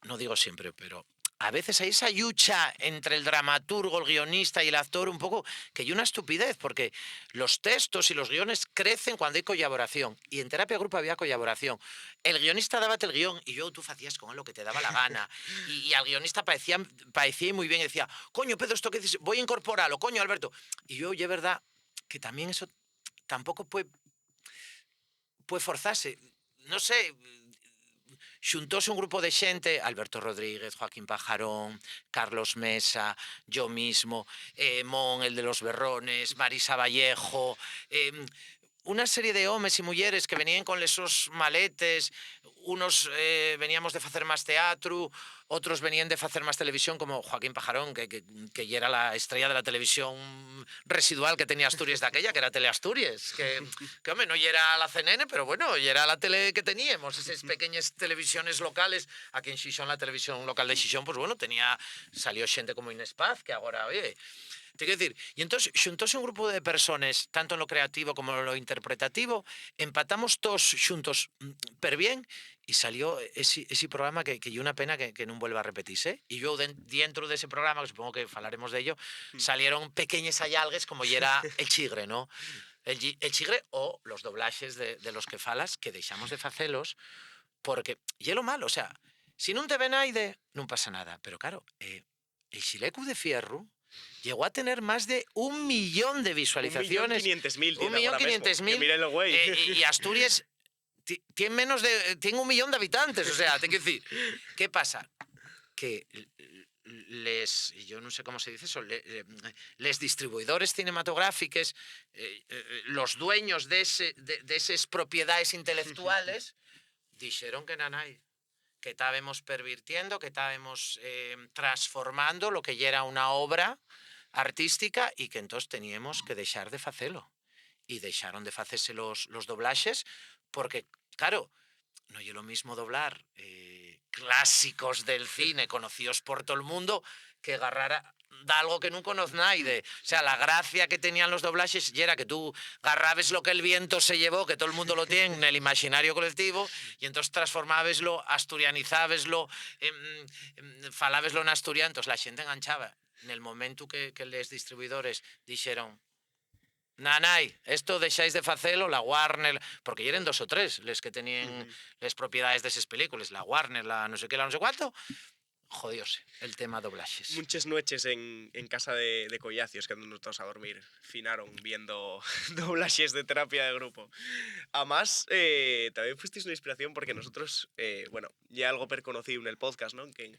no digo siempre, pero a veces hay esa lucha entre el dramaturgo, el guionista y el actor un poco que hay una estupidez, porque los textos y los guiones crecen cuando hay colaboración. Y en Terapia Grupo había colaboración. El guionista daba el guión y tú hacías con él lo que te daba la gana. Y al guionista parecía muy bien y decía, coño, Pedro, esto que dices, voy a incorporarlo, coño, Alberto. Y es verdad que también eso tampoco puede forzarse. No sé, xuntóse un grupo de xente, Alberto Rodríguez, Joaquín Pajarón, Carlos Mesa, yo mismo, Mon, el de los berrones, Marisa Vallejo, una serie de homes y mulleres que venían con esos maletes, unos veníamos de facer más teatro, otros venían de facer más televisión, como Joaquín Pajarón, que ya era la estrella de la televisión residual que tenía Asturias de aquella, que era Teleasturias, que hombre, no era la CNN, pero bueno, ya era la tele que teníamos, esas pequeñas televisiones locales. Aquí en Xixón, la televisión local de Xixón, pues bueno, salió xente como Inés Paz, que ahora, oye, te quiero decir, y entonces xuntóse un grupo de personas, tanto en lo creativo como en lo interpretativo, empatamos todos xuntos per bien y salió ese programa que é una pena que non vuelva a repetirse. Y yo dentro de ese programa, que supongo que falaremos de ello, salieron pequeñas allalgues como era el chigre, ¿no? El chigre o los doblajes de los que falas, que deixamos de facelos, porque é lo malo, o sea, si non te ven aide, non pasa nada, pero claro, el Xilecu de Fierro llegó a tener más de 1 millón de visualizaciones.
1.500.000.
1.500.000.
Míralo, güey.
Y Asturias tiene 1 millón de habitantes. O sea, te quiero decir, ¿qué pasa? Que yo no sé cómo se dice eso, les distribuidores cinematográficos, los dueños de esas propiedades intelectuales, dijeron que nanay, que estábamos pervirtiendo, que estábamos transformando lo que ya era una obra artística y que entonces teníamos que dejar de facelo. Y dejaron de facerse los doblajes porque, claro, no es lo mismo doblar clásicos del cine conocidos por todo el mundo que agarrar de algo que no conoce nadie. O sea, la gracia que tenían los doblajes era que tú agarrabes lo que el viento se llevó, que todo el mundo lo tiene en el imaginario colectivo, y entonces transformabeslo, asturianizábeslo, falabeslo en asturiano, entonces la gente enganchaba. En el momento que los distribuidores dijeron, nanay, esto deixáis de facelo, la Warner, porque eran 2 o 3 les que tenían las propiedades de esas películas, la Warner, la no sé qué, la no sé cuánto, jodióse el tema doblajes.
Muchas noches en casa de Collacios, que nos todos a dormir, finaron viendo doblajes de Terapia de Grupo. Además, también fuisteis una inspiración porque nosotros, bueno, ya algo perconocido en el podcast, ¿no? Que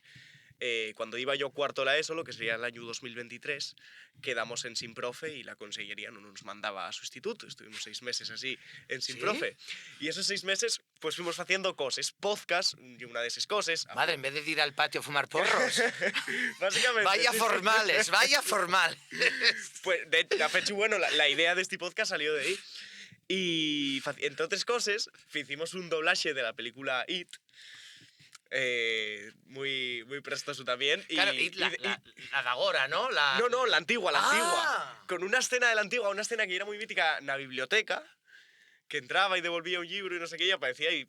cuando iba yo cuarto de la ESO, lo que sería el año 2023, quedamos en Simprofe y la consellería no nos mandaba a sustituto. Estuvimos 6 meses así en Simprofe. Y esos 6 meses pues fuimos haciendo cosas, podcast, y una de esas cosas.
Madre, en vez de ir al patio a fumar porros.
Básicamente.
Vaya
sí, sí.
formales, vaya formales.
Pues, de hecho, bueno, la idea de este podcast salió de ahí. Y, entre otras cosas, hicimos un doblaje de la película It, muy, muy prestoso también.
Claro, y la de agora, ¿no?
No, la antigua, la
Ah.
antigua. Con una escena de la antigua, una escena que era muy mítica en la biblioteca, que entraba y devolvía un libro y no sé qué, y aparecía y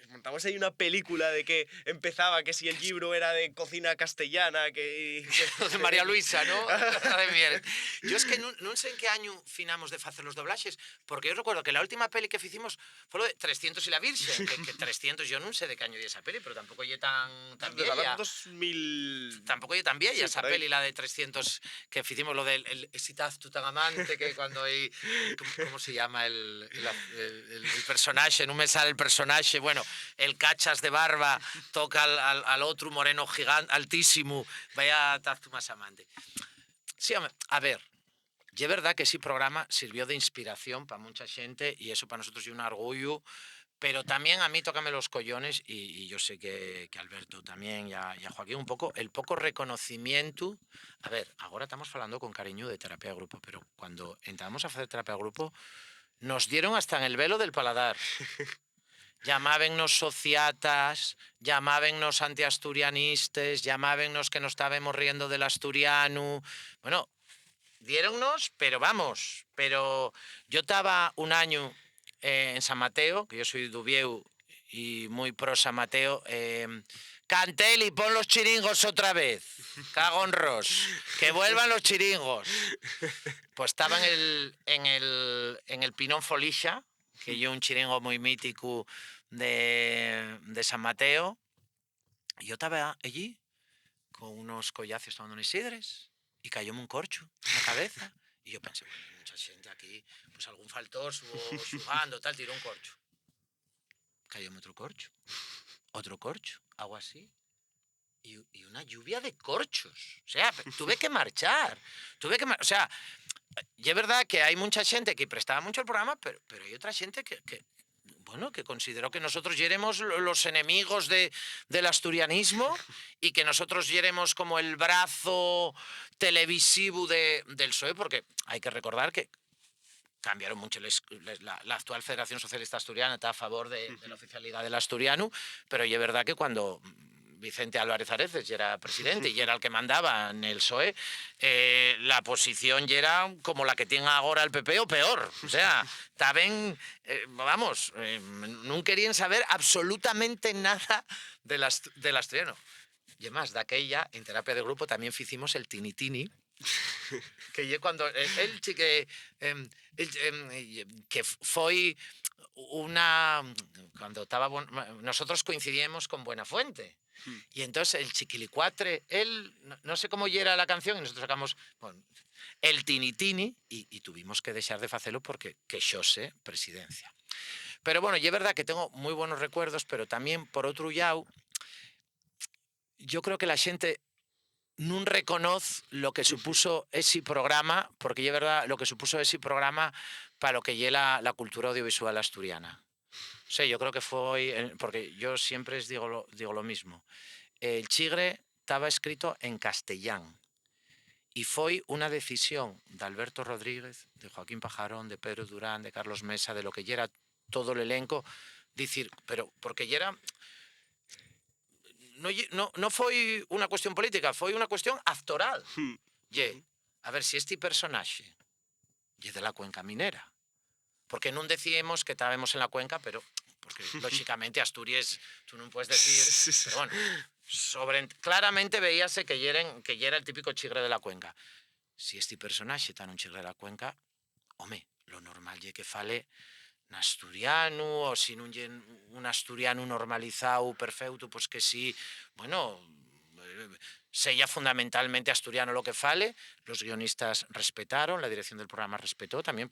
montamos ahí una película de que empezaba, que si el libro era de cocina castellana, que
de María Luisa, ¿no? De miel. Yo es que no sé en qué año finamos de hacer los doblajes, porque yo recuerdo que la última peli que hicimos fue lo de 300 y la Virgen, que 300 yo no sé de qué año de esa peli, pero tampoco yo tan vieja.
2000...
Tampoco yo tan vieja,
Sí,
esa
por ahí.
peli, la de 300, que hicimos lo del Esitaz Tutangamante, que cuando hay... ¿Cómo se llama el personaje? No me sale el personaje, bueno, el cachas de barba toca al otro moreno gigante, altísimo, vaya tazto más amante. Sí, home, a ver, y es verdad que ese programa sirvió de inspiración para mucha gente y eso para nosotros es un orgullo, pero también a mí tócame los collones y yo sé que Alberto también y a Joaquín un poco, el poco reconocimiento. A ver, ahora estamos hablando con cariño de terapia de grupo, pero cuando entramos a hacer terapia de grupo nos dieron hasta en el velo del paladar. Llamábennos sociatas, llamábennos antiasturianistes, llamábennos que nos estábamos riendo del asturiano. Bueno, diéronnos, pero vamos, pero yo estaba un año en San Mateo, que yo soy d'Ubieu y muy pro San Mateo. Canteli, pon los chiringos otra vez. Cago en Ros. Que vuelvan los chiringos. Pues estaba en el Pinón Folixa, que yo un chiringo muy mítico de San Mateo. Y yo estaba allí con unos collacios tomando unos sidres y cayóme un corcho en la cabeza. Y yo pensé, bueno, hay mucha gente aquí, pues algún faltoso xugando, tal, tiró un corcho. Cayóme otro corcho, algo así. Y una lluvia de corchos. O sea, tuve que marchar. O sea, y es verdad que hay mucha gente que prestaba mucho el programa, pero hay otra gente que consideró que nosotros éramos los enemigos del asturianismo y que nosotros éramos como el brazo televisivo del PSOE, porque hay que recordar que cambiaron mucho. La actual Federación Socialista Asturiana está a favor de la oficialidad del asturiano, pero es verdad que cuando Vicente Álvarez Areces ya era presidente y era el que mandaba en el PSOE, la posición ya era como la que tiene ahora el PP o peor. O sea, también, no querían saber absolutamente nada del asturiano. Y además, de aquella, en terapia de grupo, también hicimos el tini-tini, que cuando que fue una... Cuando estaba... Nosotros coincidíamos con Buenafuente. Y entonces el chiquilicuatre, él, no sé cómo era la canción, y nosotros sacamos el tini-tini y tuvimos que dejar de hacerlo porque queixóse presidencia. Pero bueno, y es verdad que tengo muy buenos recuerdos, pero también, por otro lado, yo creo que la gente no reconoce lo que supuso ese programa, porque es verdad lo que supuso ese programa para lo que lleva la cultura audiovisual asturiana. O sea, yo creo que fue, porque yo siempre digo lo mismo. El Chigre estaba escrito en castellán y fue una decisión de Alberto Rodríguez, de Joaquín Pajarón, de Pedro Durán, de Carlos Mesa, de lo que ya era todo el elenco, decir, pero porque ya era... No fue una cuestión política, fue una cuestión actoral. A ver, si este personaje es de la cuenca minera, porque no decíamos que estábamos en la cuenca, pero porque lógicamente Asturias, tú no puedes decir, pero bueno, claramente veíase que ya era el típico chigre de la cuenca. Si este personaje está en un chigre de la cuenca, home, lo normal es que fale un asturiano, o si no un asturiano normalizado, perfecto, pues que sí, bueno, sella fundamentalmente asturiano lo que fale. Los guionistas respetaron, la dirección del programa respetó, también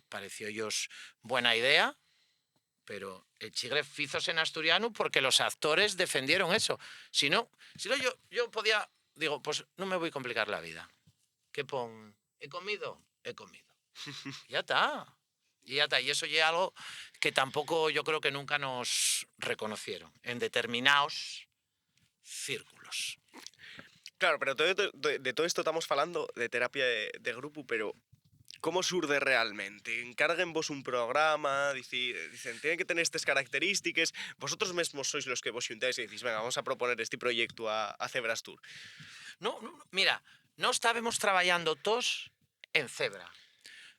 pareció ellos buena idea. pero el Chigre fízose en asturiano porque los actores defendieron eso. Si no yo podía, digo, pues no me voy a complicar la vida. ¿Qué pon? ¿He comido? He comido. Ya está. Y ya está. Y eso ya es algo que tampoco yo creo que nunca nos reconocieron en determinados círculos.
Claro, pero de todo esto estamos falando de terapia de grupo, pero ¿cómo surde realmente? Encarguen vos un programa, dicen, tiene que tener estas características, vosotros mismos sois los que vos xuntáis y decís, venga, vamos a proponer este proyecto a Cebras Tour.
No, mira, no estábamos trabajando todos en Cebra.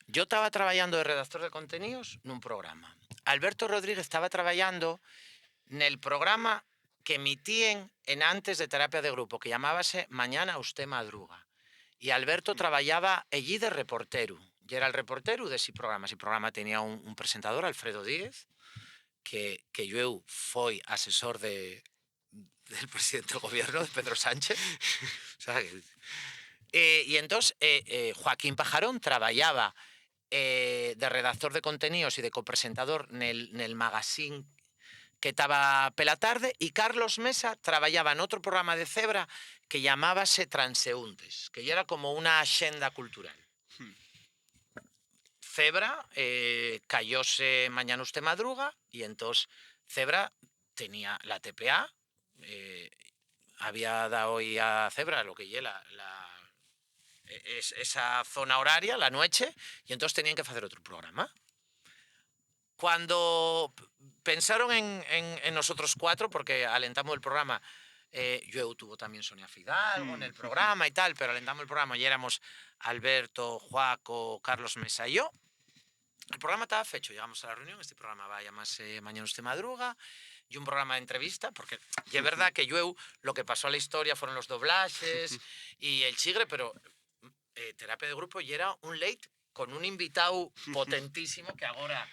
Yo estaba trabajando de redactor de contenidos nun programa. Alberto Rodríguez estaba trabajando nel programa que emitían en antes de terapia de grupo, que llamábase Mañana usted madruga. Y Alberto trabajaba allí de reportero. Y era el reportero de ese programa. Ese programa tenía un presentador, Alfredo Díez, que yo fui asesor del presidente del gobierno, de Pedro Sánchez. O sea, y entonces Joaquín Pajarón trabajaba de redactor de contenidos y de copresentador nel magazine que estaba pela tarde, y Carlos Mesa trabajaba en otro programa de Cebra que llamábase Transeúntes, que ya era como una axenda cultural. Cebra cayóse Mañana usted madruga, y entonces Cebra tenía la TPA, había dado hoy a Cebra lo que lleva esa zona horaria, la noche, y entonces tenían que hacer otro programa. Cuando pensaron en nosotros cuatro, porque alentamos el programa, yo tuvo también Sonia Fidalgo en el programa y tal, pero alentamos el programa y éramos Alberto, Joaco, Carlos Mesa y yo. El programa estaba fecho, llegamos a la reunión, este programa va a llamarse Mañana usted madruga, y un programa de entrevista, porque es verdad que yo lo que pasó a la historia fueron los doblajes y el Chigre, pero terapia de grupo y era un late con un invitado potentísimo que ahora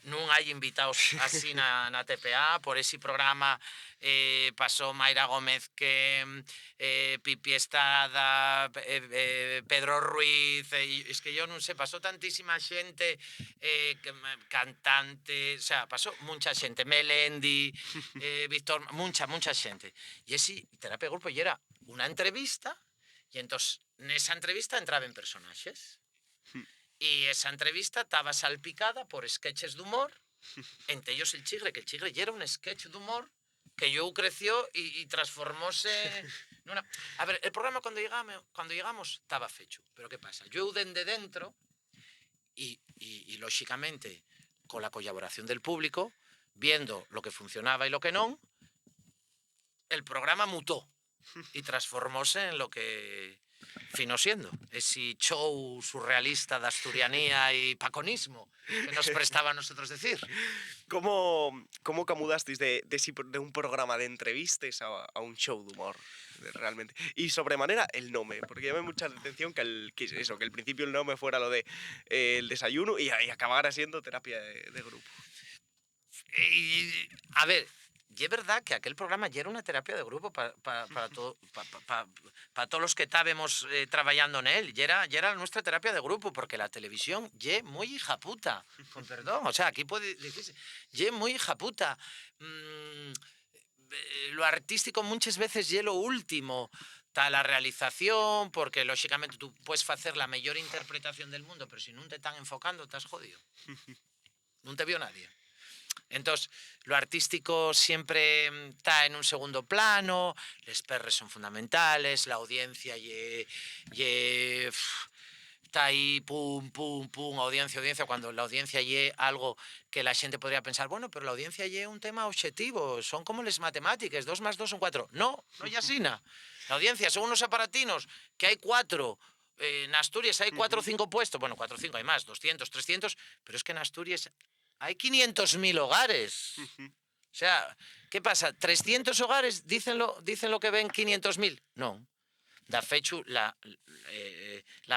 non hai invitados así na TPA. Por ese programa pasó Mayra Gómez, que Pipi Estrada, Pedro Ruiz, es que yo non sé, pasó tantísima xente, cantante, o sea, pasó mucha xente, Melendi, Víctor, mucha xente. E ese terapia de grupo y era una entrevista, y entonces nesa entrevista entraban personaxes. Y esa entrevista estaba salpicada por sketches de humor, entre ellos el Chigre, que el Chigre ya era un sketch de humor que yo creció y transformóse en una... A ver, el programa cuando llegamos estaba fecho, pero ¿qué pasa? Yo dende dentro y lógicamente con la colaboración del público, viendo lo que funcionaba y lo que no, el programa mutó y transformóse en lo que fino siendo ese show surrealista de asturianía y paconismo que nos prestaba a nosotros decir.
¿Cómo camudasteis de un programa de entrevistas a un show de humor? Realmente. Y sobremanera el nombre, porque llama mucha atención que el principio el nombre fuera lo de el desayuno y acabara siendo terapia de grupo.
A ver, y es verdad que aquel programa ya era una terapia de grupo para todos los que estábamos trabajando en él. Ya era nuestra terapia de grupo, porque la televisión ya muy hija puta, con perdón. O sea, aquí puede decirse, ya muy hija puta. Lo artístico muchas veces ya lo último. Está la realización, porque lógicamente tú puedes hacer la mejor interpretación del mundo, pero si no te están enfocando, estás jodido. No te vio nadie. Entonces, lo artístico siempre está en un segundo plano, les perres son fundamentales, la audiencia está ahí, pum, pum, pum, audiencia, cuando la audiencia es algo que la gente podría pensar, bueno, pero la audiencia es un tema objetivo, son como las matemáticas, 2 más 2 son 4. No es así. La audiencia son unos aparatinos que hay 4. En Asturias hay 4 o 5 puestos, bueno, 4 o 5 hay más, 200, 300, pero es que en Asturias hay 500.000 hogares. O sea, ¿qué pasa? ¿300 hogares dicen lo que ven 500.000? No. Da fecho, la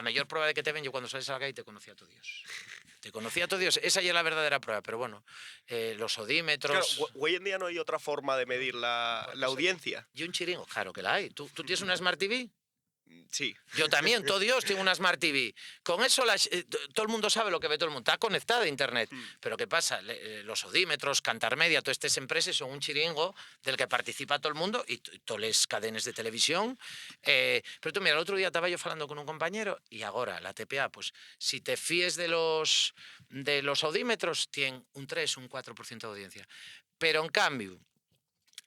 mayor prueba de que te ven yo cuando sales a la calle te conocía a tu Dios. Te conocía a tu Dios. Esa ya es la verdadera prueba, pero bueno, los odímetros...
Claro, hoy en día no hay otra forma de medir la audiencia.
Y un chiringo, claro que la hay. ¿Tú tienes una Smart TV?
Sí.
Yo también, todo Dios, tengo una Smart TV. Con eso todo el mundo sabe lo que ve todo el mundo. Está conectada a Internet. Pero ¿qué pasa? Los audímetros, Cantar Media, todas estas empresas son un chiringo del que participa todo el mundo y todas las cadenas de televisión. Pero tú, mira, el otro día estaba yo hablando con un compañero y ahora la TPA, pues si te fíes de los audímetros, tienen un 3, un 4% de audiencia. Pero en cambio,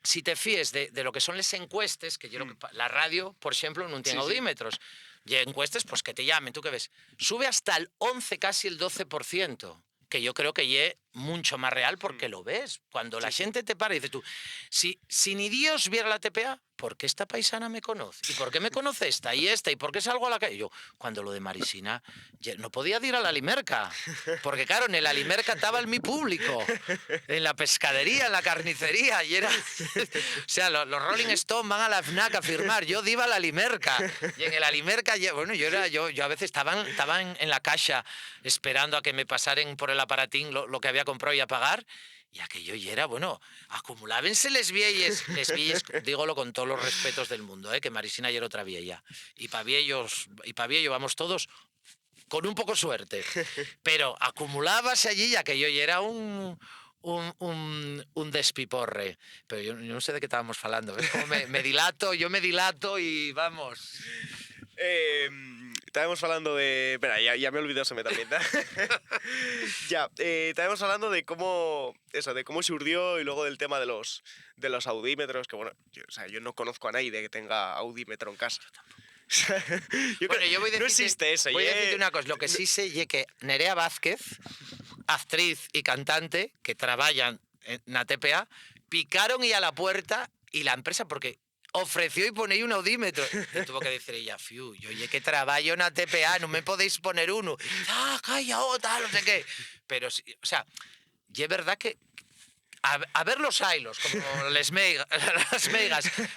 si te fíes de lo que son las encuestas, que yo lo que la radio, por ejemplo, no tiene
Sí, sí.
audímetros, y encuestas, pues que te llamen, ¿tú qué ves? Sube hasta el 11, casi el 12%, que yo creo que es mucho más real porque lo ves. Cuando la gente te para y dices tú, si ni Dios viera la TPA, ¿por qué esta paisana me conoce? ¿Y por qué me conoce esta y esta? ¿Y por qué salgo a la calle? Yo, cuando lo de Marisina, no podía ir a la Limerca, porque claro, en la Limerca estaba el mi público, en la pescadería, en la carnicería, y era... O sea, los Rolling Stones van a la FNAC a firmar, yo iba a la Limerca, y en la Limerca, bueno, yo a veces estaba en la caja esperando a que me pasaran por el aparatín lo que había comprado y a pagar, y aquello ya era, bueno, acumulábense les vielles, dígolo con todos los respetos del mundo, que Marisina ya era otra vieja, y pa' viello vamos todos con un poco suerte, pero acumulábase allí y aquello ya era un despiporre. Pero yo no sé de qué estábamos hablando, ¿ves? Como yo me dilato y vamos...
Estábamos hablando de... Espera, ya me olvidé, se me también. Ya, estábamos hablando de cómo se urdió y luego del tema de los audímetros, que bueno, yo no conozco a nadie que tenga audímetro en casa.
Bueno, yo voy a decirte,
no existe eso.
Voy a decirte una cosa, lo que sí sé es que Nerea Vázquez, actriz y cantante que trabajan en la TPA, picaron y a la puerta y la empresa, porque ofreció y ponéis un audímetro. Y tuvo que decir ella, fiu, yo oye que trabajo en la TPA, no me podéis poner uno. Calla, tal, no sé qué. Pero, o sea, y es verdad que a ver los hilos, como las megas,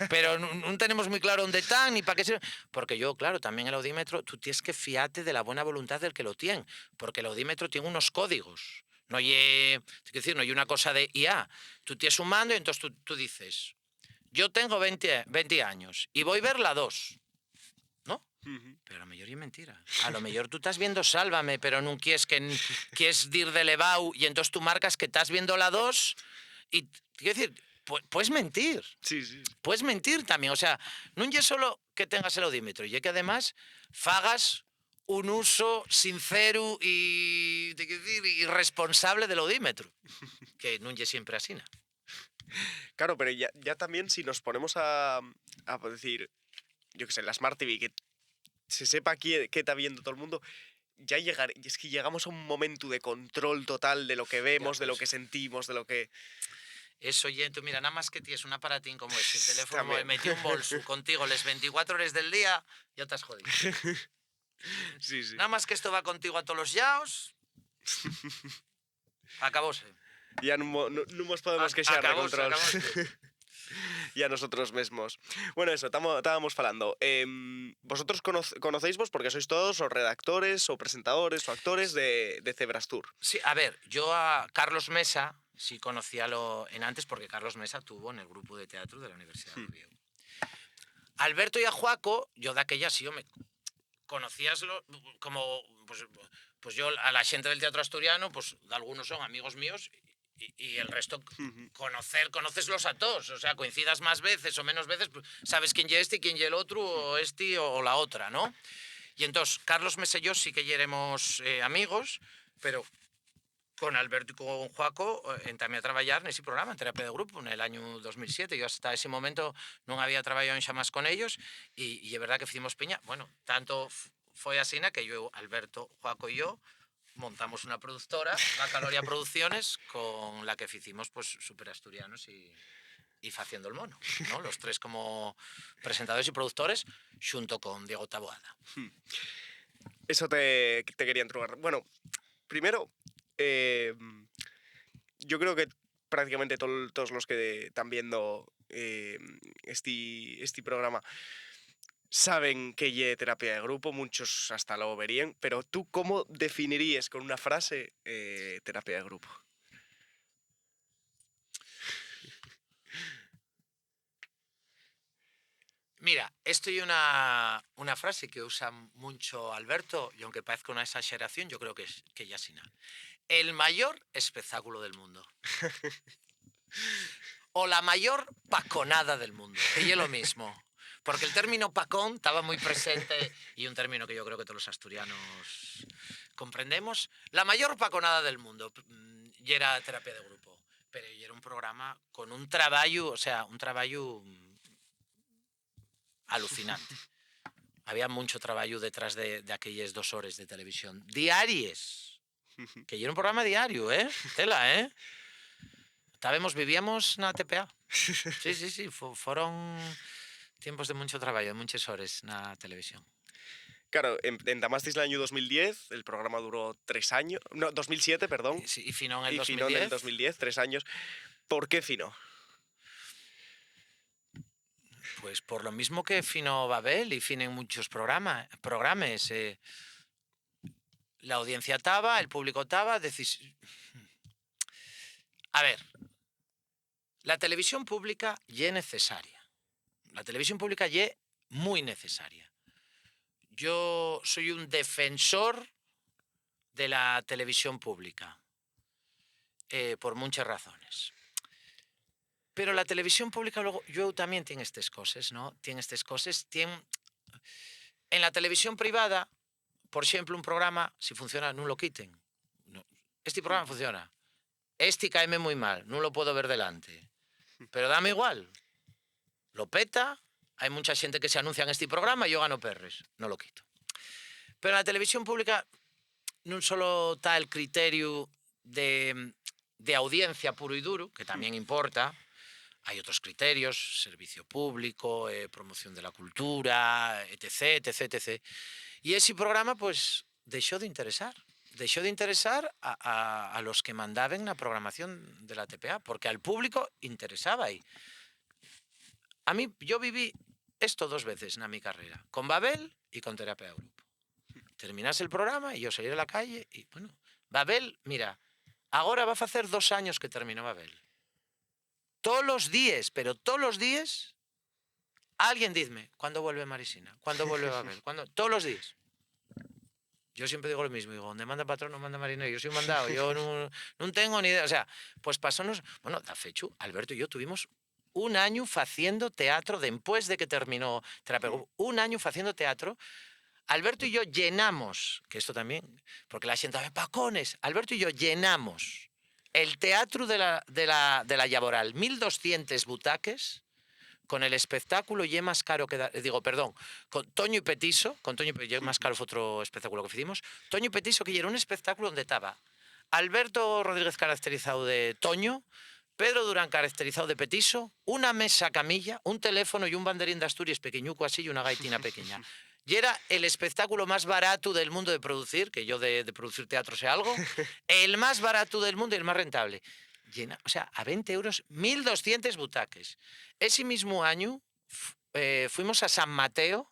pero no tenemos muy claro dónde están ni para qué sirven. Porque yo, claro, también el audímetro, tú tienes que fiarte de la buena voluntad del que lo tiene, porque el audímetro tiene unos códigos. No hay una cosa de IA. Tú tienes un mando y entonces tú dices, yo tengo 20 años y voy a ver la 2. ¿No? Pero a lo mejor es mentira. A lo mejor tú estás viendo Sálvame, pero no quieres dir de Levau y entonces tú marcas que estás viendo la 2 y, quiero decir, puedes mentir.
Sí.
Puedes mentir también. O sea, no es solo que tengas el audímetro, y que además fagas un uso sincero y responsable del audímetro, que no es siempre así, ¿no?
Claro, pero ya también si nos ponemos a decir, yo qué sé, la Smart TV, que se sepa qué está viendo todo el mundo, es que llegamos a un momento de control total de lo que vemos, de lo que sentimos, de lo que...
Eso, y tú mira, nada más que tienes un aparatín como este, el teléfono
También.
metió un bolso contigo las 24 horas del día, ya te has jodido.
Sí.
Nada más que esto va contigo a todos los yaos, acabóse.
Ya no nos podemos queixar de control.
Acabóse.
Y a nosotros mismos. Bueno, eso, estábamos hablando. Vosotros conocéis vos porque sois todos o redactores o presentadores o actores de Cebras Tour.
Sí, a ver, yo a Carlos Mesa sí conocía en antes porque Carlos Mesa tuvo en el grupo de teatro de la Universidad de Oviedo. Alberto y a Juaco, yo de aquella sí, me conocías como, pues yo a la gente del teatro asturiano, pues algunos son amigos míos y el resto conoceslos a todos, o sea, coincidas más veces o menos veces, pues, sabes quién es este, quién es el otro, o este o la otra, ¿no? Y entonces, Carlos Mesa y yo sí que éramos amigos, pero con Alberto y con Juaco entamé a trabajar en ese programa, en Terapia de Grupo, en el año 2007. Yo hasta ese momento no había trabajado en Xamás con ellos y es verdad que hicimos piña. Bueno, tanto fue así que yo, Alberto, Juaco y yo montamos una productora, la Caloria Producciones, con la que hicimos pues Super Asturianos y Faciendo el Mono, ¿no? Los tres como presentadores y productores, junto con Diego Taboada.
Eso te quería entregar. Bueno, primero, yo creo que prácticamente todos los que están viendo este programa saben que es terapia de grupo, muchos hasta lo verían, pero ¿tú cómo definirías con una frase terapia de grupo?
Mira, esto hay una frase que usa mucho Alberto, y aunque parezca una exageración, yo creo que ya sin nada. El mayor espectáculo del mundo. O la mayor paconada del mundo, que es lo mismo. Porque el término pacón estaba muy presente y un término que yo creo que todos los asturianos comprendemos. La mayor paconada del mundo, y era terapia de grupo, pero y era un programa con un trabajo, o sea, un trabajo alucinante. Había mucho trabajo detrás de aquellas 2 horas de televisión diarias, que era un programa diario, tela, vivíamos na TPA. Sí, fueron tiempos de mucho trabajo, de muchas horas na televisión.
Claro, entamasteis el año 2010, el programa duró 3 años, no, 2007, perdón,
Sí, y finó en el
y finó en el
2010.
2010, 3 años. ¿Por qué finó?
Pues por lo mismo que finó Babel y finen muchos programas. La audiencia estaba, el público estaba. A ver, la televisión pública ya es necesaria. La televisión pública ya es muy necesaria. Yo soy un defensor de la televisión pública, por muchas razones. Pero la televisión pública luego, yo también tiene estas cosas, ¿no? Tiene estas cosas. En la televisión privada, por ejemplo, un programa, si funciona, no lo quiten. No. Este programa funciona. Este caeme muy mal, no lo puedo ver delante. Pero dame igual. Lo peta, hay mucha gente que se anuncia en este programa y yo gano perres. No lo quito. Pero en la televisión pública no solo está el criterio de audiencia puro y duro, que también importa. Hay otros criterios, servicio público, promoción de la cultura, etc, etc, etc. Y ese programa, pues, dejó de interesar. Dejó de interesar a los que mandaban la programación de la TPA, porque al público interesaba ahí. A mí, yo viví esto 2 veces en mi carrera, con Babel y con terapia de grupo. Terminase el programa y yo salí a la calle y, bueno, Babel, mira, ahora va a hacer 2 años que terminó Babel. Todos los días, pero todos los días, alguien dime, ¿cuándo vuelve Marisina? ¿Cuándo vuelve Babel? ¿Cuándo? Todos los días. Yo siempre digo lo mismo, digo, donde manda patrón no manda marinero, yo soy un mandado, yo no tengo ni idea, o sea, pues pasónos, bueno, da fecho, Alberto y yo tuvimos 1 año haciendo teatro después de que terminó terapia, 1 año haciendo teatro. Alberto y yo llenamos, que esto también, porque la gente, pacones, Alberto y yo llenamos el teatro de la Llaboral, 1.200 butaques, con el espectáculo y más caro que... con Toño y Petiso, con Toño y más caro fue otro espectáculo que hicimos, Toño y Petiso, que era un espectáculo donde estaba Alberto Rodríguez caracterizado de Toño, Pedro Durán caracterizado de Petiso, una mesa camilla, un teléfono y un banderín de Asturias pequeñuco así y una gaitina pequeña. Y era el espectáculo más barato del mundo de producir, que yo de producir teatro sé algo, el más barato del mundo y el más rentable. O sea, a 20 euros, 1.200 butaques. Ese mismo año fuimos a San Mateo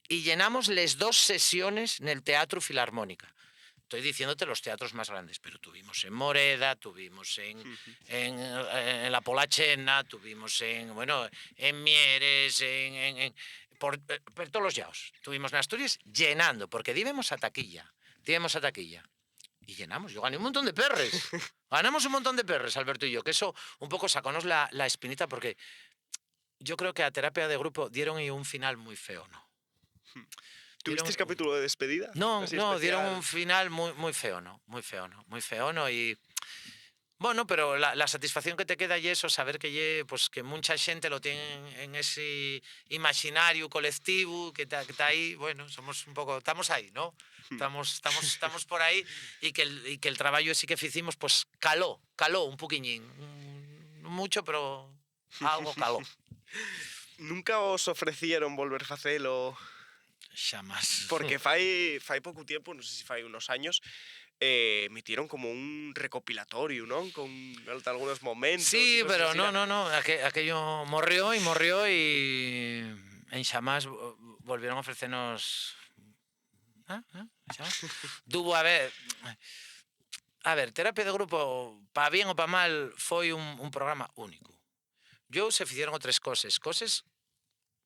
y llenamos las 2 sesiones en el Teatro Filarmónica. Estoy diciéndote los teatros más grandes, pero tuvimos en Moreda, tuvimos en La Polachena, tuvimos en Mieres, por todos los llaos. Tuvimos en Asturias llenando, porque dimos a taquilla. Y llenamos, yo gané un montón de perres. Ganamos un montón de perres, Alberto y yo, que eso un poco sacónos la espinita, porque yo creo que a terapia de grupo dieron un final muy feo, ¿no?
¿Tuvisteis capítulo de despedida?
No,
especial?
dieron un final muy feo, ¿no? Muy feo, ¿no? Y bueno, pero la satisfacción que te queda y eso, saber pues que mucha gente lo tiene en ese imaginario colectivo que está ahí, bueno, somos un poco, estamos ahí, ¿no? Estamos por ahí y que el trabajo ese que hicimos pues caló un poquillín, no mucho, pero algo caló.
Nunca os ofrecieron volver a facelo?
Xamás.
Porque fai pouco tiempo, non sei se fai unos años, emitieron como un recopilatorio, ¿no? Con algunos momentos.
Sí, pero
así.
no. Aquello morrió y en xamás volvieron a ofrecernos. Dubo, a ver, terapia de grupo, para bien o para mal, foi un programa único. Yo se hicieron otras cosas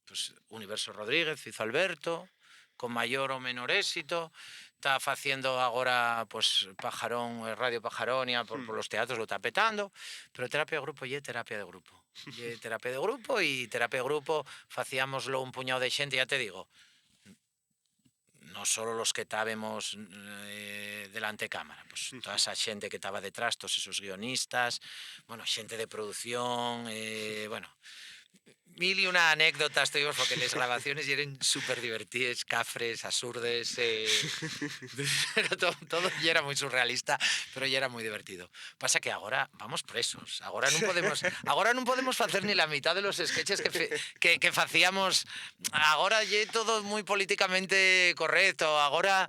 pues Universo Rodríguez, hizo Alberto, con mayor o menor éxito. Está facendo agora pues Pajarón, Radio Pajaronia por los teatros, lo está petando, pero terapia de grupo lle terapia de grupo. Lle terapia de grupo e terapia de grupo facíamoslo un puñado de xente, ya te digo, no solo los que estábamos delante de cámara, pues toda esa xente que estaba detrás, todos esos guionistas, bueno, xente de producción, bueno, mil y una anécdotas tuvimos porque las grabaciones eran súper divertidas, cafres, absurdes, todo ya era muy surrealista, pero ya era muy divertido. Pasa que ahora vamos presos, ahora no podemos hacer ni la mitad de los sketches que facíamos, ahora ya todo muy políticamente correcto, ahora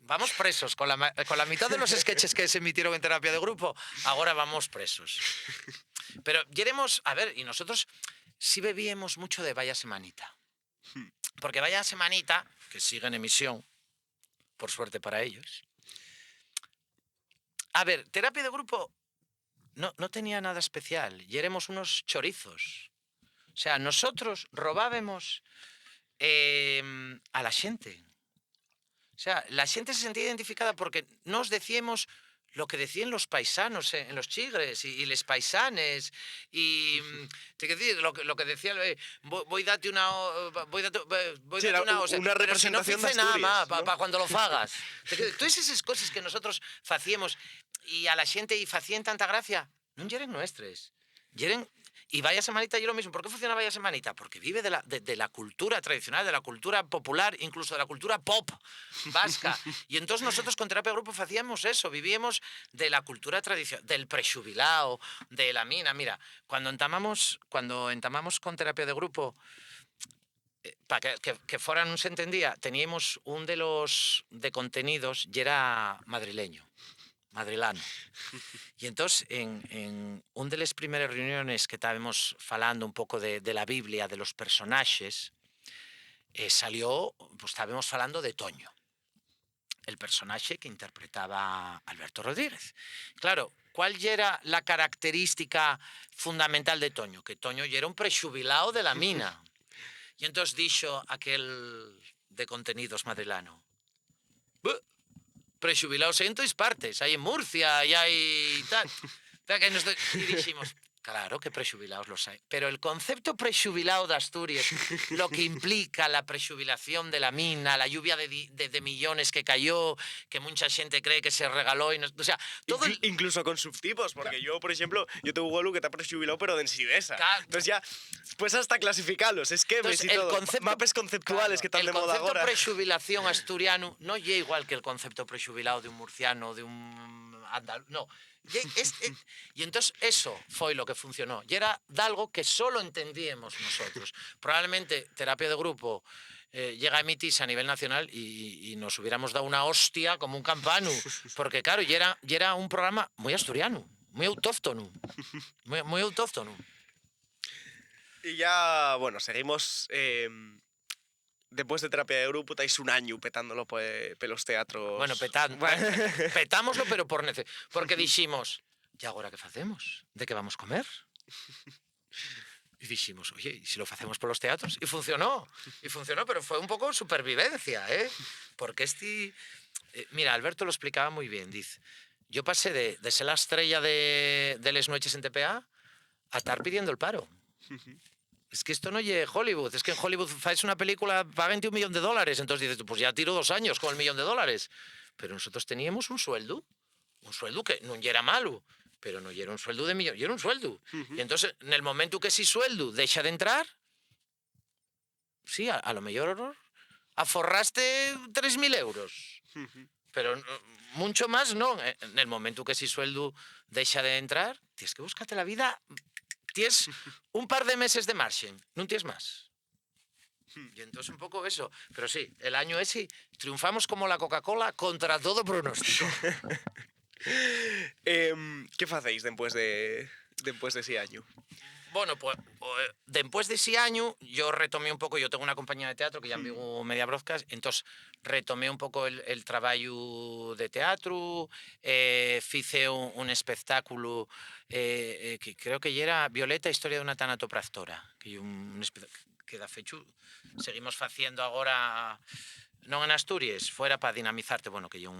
vamos presos, con la mitad de los sketches que se emitieron en terapia de grupo, ahora vamos presos. Pero yeremos, a ver, y nosotros sí bebíamos mucho de Vaya Semanita. Porque Vaya Semanita, que sigue en emisión, por suerte para ellos. A ver, terapia de grupo no tenía nada especial. Y éramos unos chorizos. O sea, nosotros robábamos a la xente. O sea, la xente se sentía identificada porque nos decíamos lo que decían los paisanos en los chigres y les paisanes y te quiero decir lo que decía voy date una
Sí, era
o sea,
una
pero si no
representación de
fice nada
Asturias,
más
¿no?
para cuando lo fagas. Todas esas cosas que nosotros facíamos y a la xente y facían tanta gracia non yeren nuestres, yeren. Y Vaya Semanita yo lo mismo. ¿Por qué funciona Vaya Semanita? Porque vive de la cultura tradicional, de la cultura popular, incluso de la cultura pop vasca. Y entonces nosotros con terapia de grupo hacíamos eso, vivíamos de la cultura tradicional, del prexubilao, de la mina. Mira, cuando entamamos con terapia de grupo, para que fuera no se entendía, teníamos un de los de contenidos y era madrileño. Madrilano. Y entonces, en una de las primeras reuniones que estábamos falando un poco de la Biblia, de los personajes, salió, pues estábamos falando de Toño, el personaje que interpretaba Alberto Rodríguez. Claro, ¿cuál era la característica fundamental de Toño? Que Toño ya era un prexubilao de la mina. Y entonces dijo aquel de contenidos madrilano: prexubilados en todas partes, hay en Murcia y hay tal. Y dijimos, claro que prexubilados los hay, pero el concepto prexubilado de Asturias, lo que implica la prexubilación de la mina, la lluvia de millones que cayó, que mucha gente cree que se regaló, o sea, todo
Incluso con subtipos, porque yo, por ejemplo, yo tengo un vuelo que está prejubilado, pero de ensidesa. Entonces ya, pues hasta clasificarlos, esquemes y todo, mapes conceptuales que están de moda ahora.
El concepto prexubilación asturiano no es igual que el concepto prexubilado de un murciano, de un andaluz, no. Y entonces eso fue lo que funcionó. Y era de algo que solo entendíamos nosotros. Probablemente terapia de grupo llega a emitirse a nivel nacional y nos hubiéramos dado una hostia como un campano. Porque claro, y era un programa muy asturiano, muy autóctono. Muy autóctono.
Y ya, bueno, seguimos. Después de terapia de grupo, estáis un año petándolo pelos teatros.
Bueno, petámoslo, pero porque dijimos, ¿y ahora qué hacemos? ¿De qué vamos a comer? Y dijimos, oye, ¿y si lo hacemos por los teatros? Y funcionó, pero fue un poco supervivencia, ¿eh? Porque mira, Alberto lo explicaba muy bien, dice, yo pasé de ser la estrella de las noches en TPA a estar pidiendo el paro. Es que esto no es Hollywood, es que en Hollywood haces una película para $21 millones, entonces dices, pues ya tiro 2 años con el $1 millón. Pero nosotros teníamos un sueldo que no era malo, pero no era un sueldo de millón, era un sueldo. Y entonces, en el momento que ese sueldo deja de entrar, sí, a lo mejor aforraste 3.000 euros. Pero mucho más no. En el momento que ese sueldo deja de entrar, tienes que buscarte la vida. Tienes un par de meses de margen, no tienes más. Y entonces un poco eso. Pero sí, el año ese triunfamos como la Coca-Cola contra todo pronóstico.
¿Qué hacéis después de ese año?
Bueno, pues después de ese año yo retomé un poco, yo tengo una compañía de teatro que ya vivo Media Broadcast, entonces retomé un poco el trabajo de teatro, hice un espectáculo que creo que ya era Violeta, historia de una tanatopractora, que queda fecho. Seguimos facendo agora, non en Asturias, fuera para dinamizarte, bueno, que yo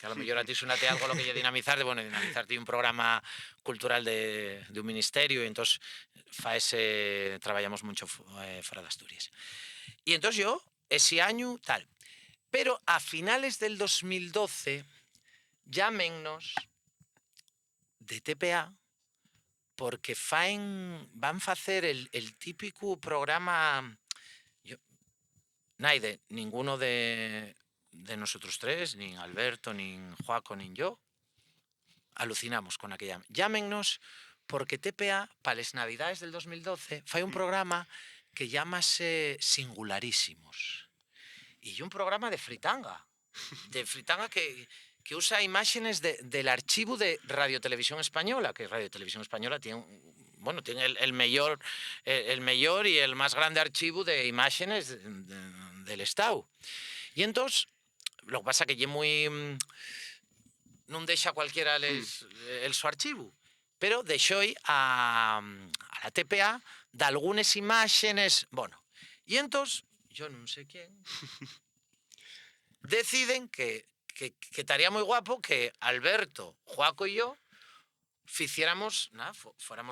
que a lo mellor a ti sonate algo lo que lle dinamizarte, bueno, dinamizarte un programa cultural de un ministerio, e entón traballamos mucho fora de Asturias. E entón yo, ese año, tal. Pero a finales del 2012, llámennos de TPA, porque van facer el típico programa. Naide, ninguno de nosotros tres, ni Alberto, ni Joaco, ni yo, alucinamos con aquella. Llámennos porque TPA, para las Navidades del 2012, fai un programa que llámase Singularísimos. Y un programa de fritanga que usa imágenes del archivo de Radio Televisión Española, que Radio Televisión Española tiene el mayor y el más grande archivo de imágenes del Estado. Y entonces, lo que pasa que lle moi... non deixa cualquiera el su archivo, pero deixoi a la TPA de algunas imágenes, bueno. Y entonces, yo non sé quién, deciden que estaría moi guapo que Alberto, Joaco y yo fuéramos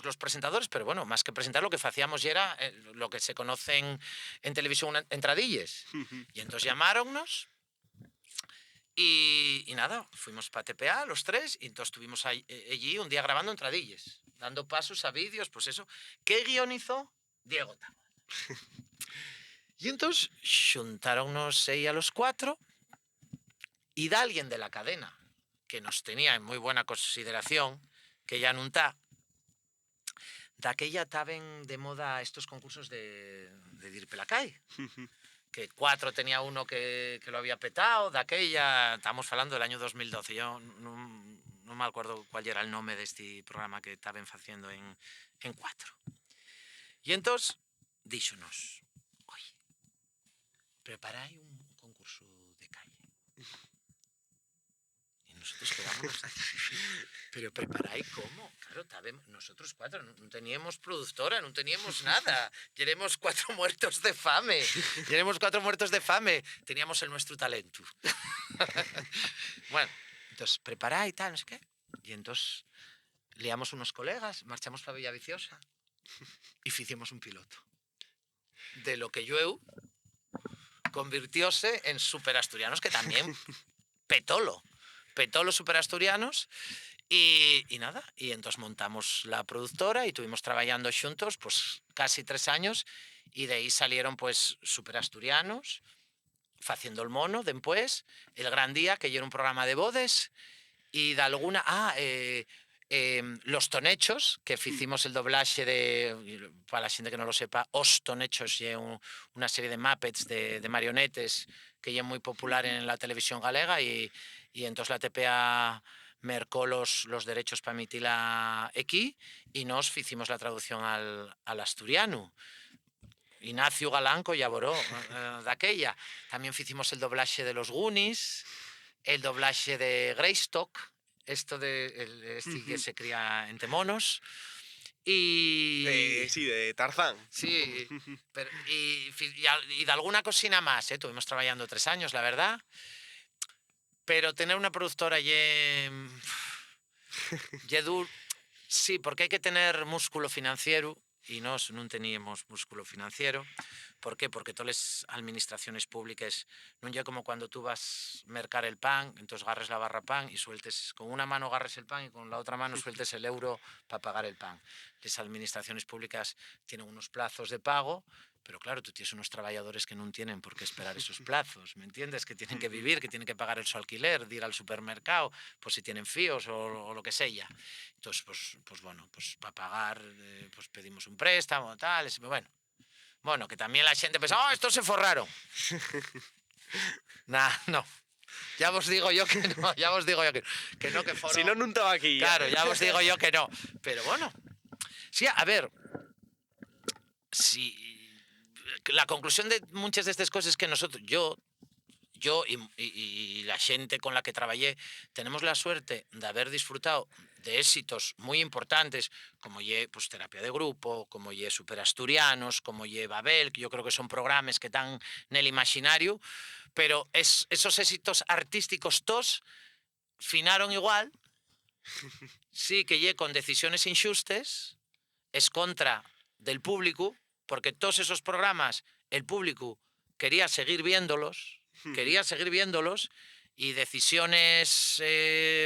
los presentadores, pero bueno, más que presentar, lo que hacíamos era lo que se conoce en televisión entradilles. Y entonces llamáronnos y nada, fuimos para TPA los tres y entonces estuvimos allí un día grabando entradilles, dando pasos a vídeos, pues eso, que guionizó Diego Taboada. Y entonces xuntáronnos aí a los cuatro y da alguien de la cadena que nos tenía en muy buena consideración, que ya non está, daquella taben de moda estos concursos de dir pelacai, que 4 tenía uno que lo había petado, daquella, estamos falando del año 2012, yo non me acuerdo cuál era el nome deste programa que estaban facendo en 4. E entón, díxonos, oye, preparai un concurso de calle. Y nosotros quedamos, pero preparai como? Claro, nosotros 4 non teníamos productora, non teníamos nada. Éramos 4 muertos de fame. Teníamos el nuestro talento. Bueno, entonces preparai y tal, no sé qué. Y entonces liamos unos colegas, marchamos para Villaviciosa y hicimos un piloto. De lo que yo convirtióse en Superasturianos, que también petó los Superasturianos. Y nada, y entonces montamos la productora y estuvimos trabajando juntos pues casi 3 años y de ahí salieron pues Superasturianos, haciendo el mono, después El Gran Día, que ya era un programa de bodes, y de alguna... Los Tonechos, que hicimos el doblaje de, para la gente que no lo sepa, Os Tonechos, y una serie de Muppets de marionetes que ya es muy popular en la televisión galega y entonces la TPA mercó los derechos para emitirla aquí y nos hicimos la traducción al asturiano. Ignacio Galán colaboró de aquella. También hicimos el doblaje de los Goonies, el doblaje de Greystock, que se cría entre monos.
Sí, de Tarzán.
Sí, y de alguna cosina más, Estuvimos trabajando 3 años, la verdad. Pero tener una productora sí, porque hay que tener músculo financiero y nos non teníamos músculo financiero. ¿Por qué? Porque todas las administraciones públicas non é como cuando tú vas a mercar el pan, entonces agarres la barra pan y sueltes, con una mano agarres el pan y con la otra mano sueltes el euro para pagar el pan. Las administraciones públicas tienen unos plazos de pago, pero claro, tú tienes unos trabajadores que no tienen por qué esperar esos plazos, ¿me entiendes? Que tienen que vivir, que tienen que pagar el su alquiler, de ir al supermercado, pues si tienen fíos o lo que sea. Entonces, pues bueno, pues para pagar, pues pedimos un préstamo, tal, bueno, que también la gente pensa, estos se forraron. No. Ya vos digo yo que no, que fueron...
Si no, no estaba aquí.
Claro, ya vos digo yo que no. Pero bueno, sí, a ver, si la conclusión de muchas de estas cosas es que yo yo y la gente con la que trabajé tenemos la suerte de haber disfrutado de éxitos muy importantes, como ye pues, Terapia de Grupo, como ye Superasturianos, como ye Babel, que yo creo que son programas que están en el imaginario, pero esos éxitos artísticos todos finaron igual, sí que ye con decisiones injustas, es contra del público, porque todos esos programas el público quería seguir viéndolos, y decisiones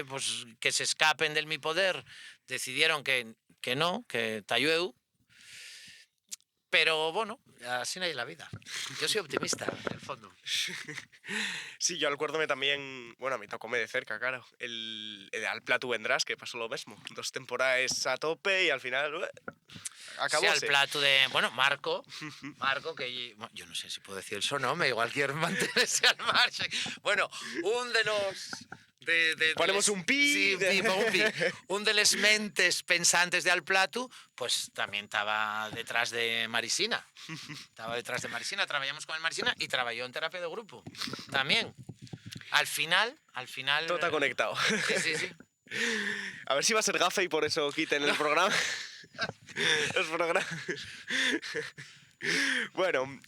pues, que se escapen del mi poder decidieron que no, que talleu. Pero bueno, así no hay la vida. Yo soy optimista, en el fondo.
Sí, yo acuérdome también, bueno, a mí tocóme de cerca, claro, el Al Platu Vendrás, que pasó lo mismo. 2 temporadas a tope y al final
Sí,
acabóse.
al plato de, bueno, Marco, que bueno, yo no sé si puedo decir el sonome, igual quiero mantenerse al margen. Bueno, un de los...
Ponemos un pi.
Sí, un pi. Un de les mentes pensantes de Al Platu, pues también estaba detrás de Marisina. Trabajamos con el Marisina y trabajó en terapia de grupo. También. Al final...
Todo está conectado.
Sí.
A ver si va a ser gafe y por eso quiten el programa. Los programas. Bueno,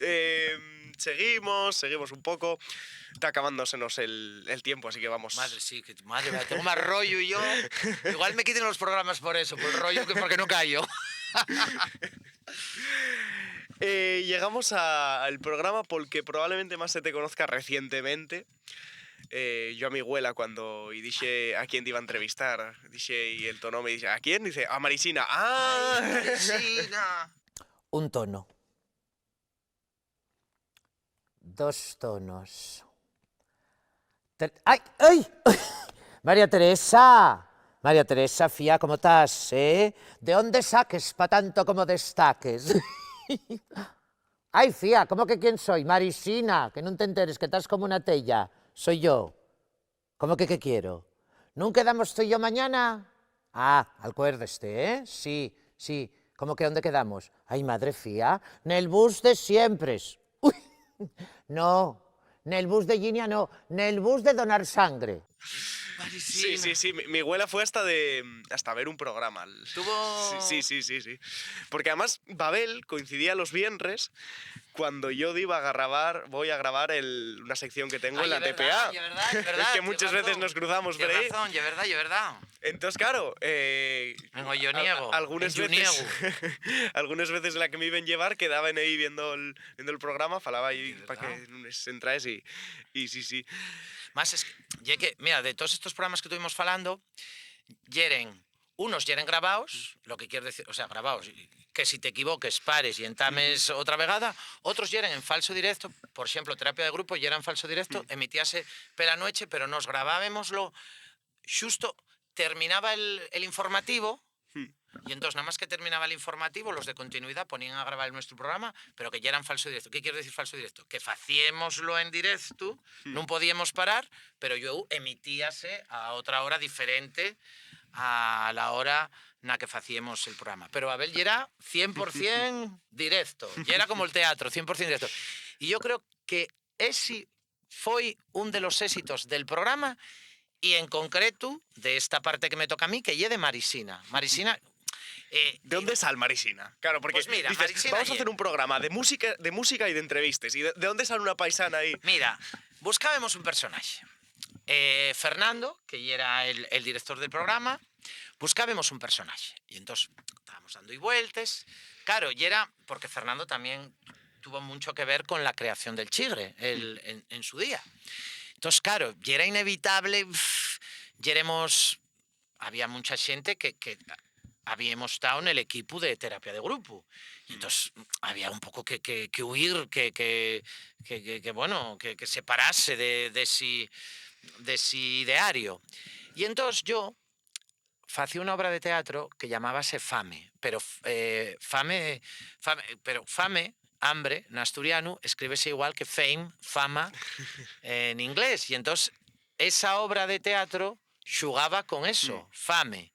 seguimos un poco. Está acabándosenos el tiempo, así que vamos.
Madre, sí, madre, tengo más rollo y yo. Igual me quiten los programas por eso, por el rollo, que porque no callo.
Llegamos al programa porque probablemente más se te conozca recientemente. Yo a mi abuela cuando dije a quién te iba a entrevistar, dije y el tono me dice ¿a quién? Dice a Marisina. ¡Ah!
Ay, Marisina. Un tono. 2 tonos. ¡Ay! ¡Ay! María Teresa, fía, ¿cómo estás? ¿De dónde saques pa' tanto como destaques? Ay, fía, ¿cómo que quién soy? Marisina, que no te enteres, que estás como una tella. Soy yo. ¿Cómo que qué quiero? ¿No quedamos tú y yo mañana? Ah, acuérdeste, ¿eh? Sí. ¿Cómo que dónde quedamos? Ay, madre fía, nel bus de siempre. Uy, no, nel bus de Ginia no, nel bus de donar sangre.
Sí. Mi abuela fue hasta ver un programa.
Tuvo...
Sí. Porque además Babel coincidía los viernes cuando yo voy a grabar una sección que tengo en la TPA. Es que muchas veces nos cruzamos por ahí.
Razón, es verdad.
Entonces, claro,
Yo niego.
algunas veces la que me iban llevar quedaban ahí viendo el programa, falaba ahí para que nos entraes y sí.
Más es que, mira, de todos estos programas que estuvimos falando, unos yeren grabados, lo que quiero decir, o sea, grabados, que si te equivoques pares y entames otra vegada, otros yeren en falso directo, por ejemplo, terapia de grupo, yera en falso directo, emitíase pela noche, pero nos grabábamoslo xusto, terminaba el informativo, y entonces nada más que terminaba el informativo, los de continuidad ponían a grabar nuestro programa, pero que ya eran falso directo. ¿Qué quiere decir falso directo? Que facíamoslo en directo, no podíamos parar, pero yo emitíase a otra hora diferente a la hora en la que facíamos el programa. Pero Abel ya era 100% directo, ya era como el teatro, 100% directo. Y yo creo que ese fue un de los éxitos del programa y en concreto de esta parte que me toca a mí, que lle de Marisina. Marisina...
¿De dónde sale Marisina? Claro, porque
pues mira,
dices,
Marisina
vamos a hacer un programa de música y de entrevistas. ¿Y de dónde sale una paisana ahí?
Mira, buscábamos un personaje. Fernando, que era el director del programa, buscábamos un personaje. Y entonces estábamos dando y vueltas. Claro, y era porque Fernando también tuvo mucho que ver con la creación del Chigre en su día. Entonces, claro, y era inevitable, había mucha gente que habíamos estado en el equipo de terapia de grupo. Y entonces había un poco que huir, que separarse de ese ideario. Y entonces yo hacía una obra de teatro que llamábase Fame, pero Fame, hambre, en asturiano, escríbese igual que fame, fama, en inglés. Y entonces esa obra de teatro jugaba con eso, Fame.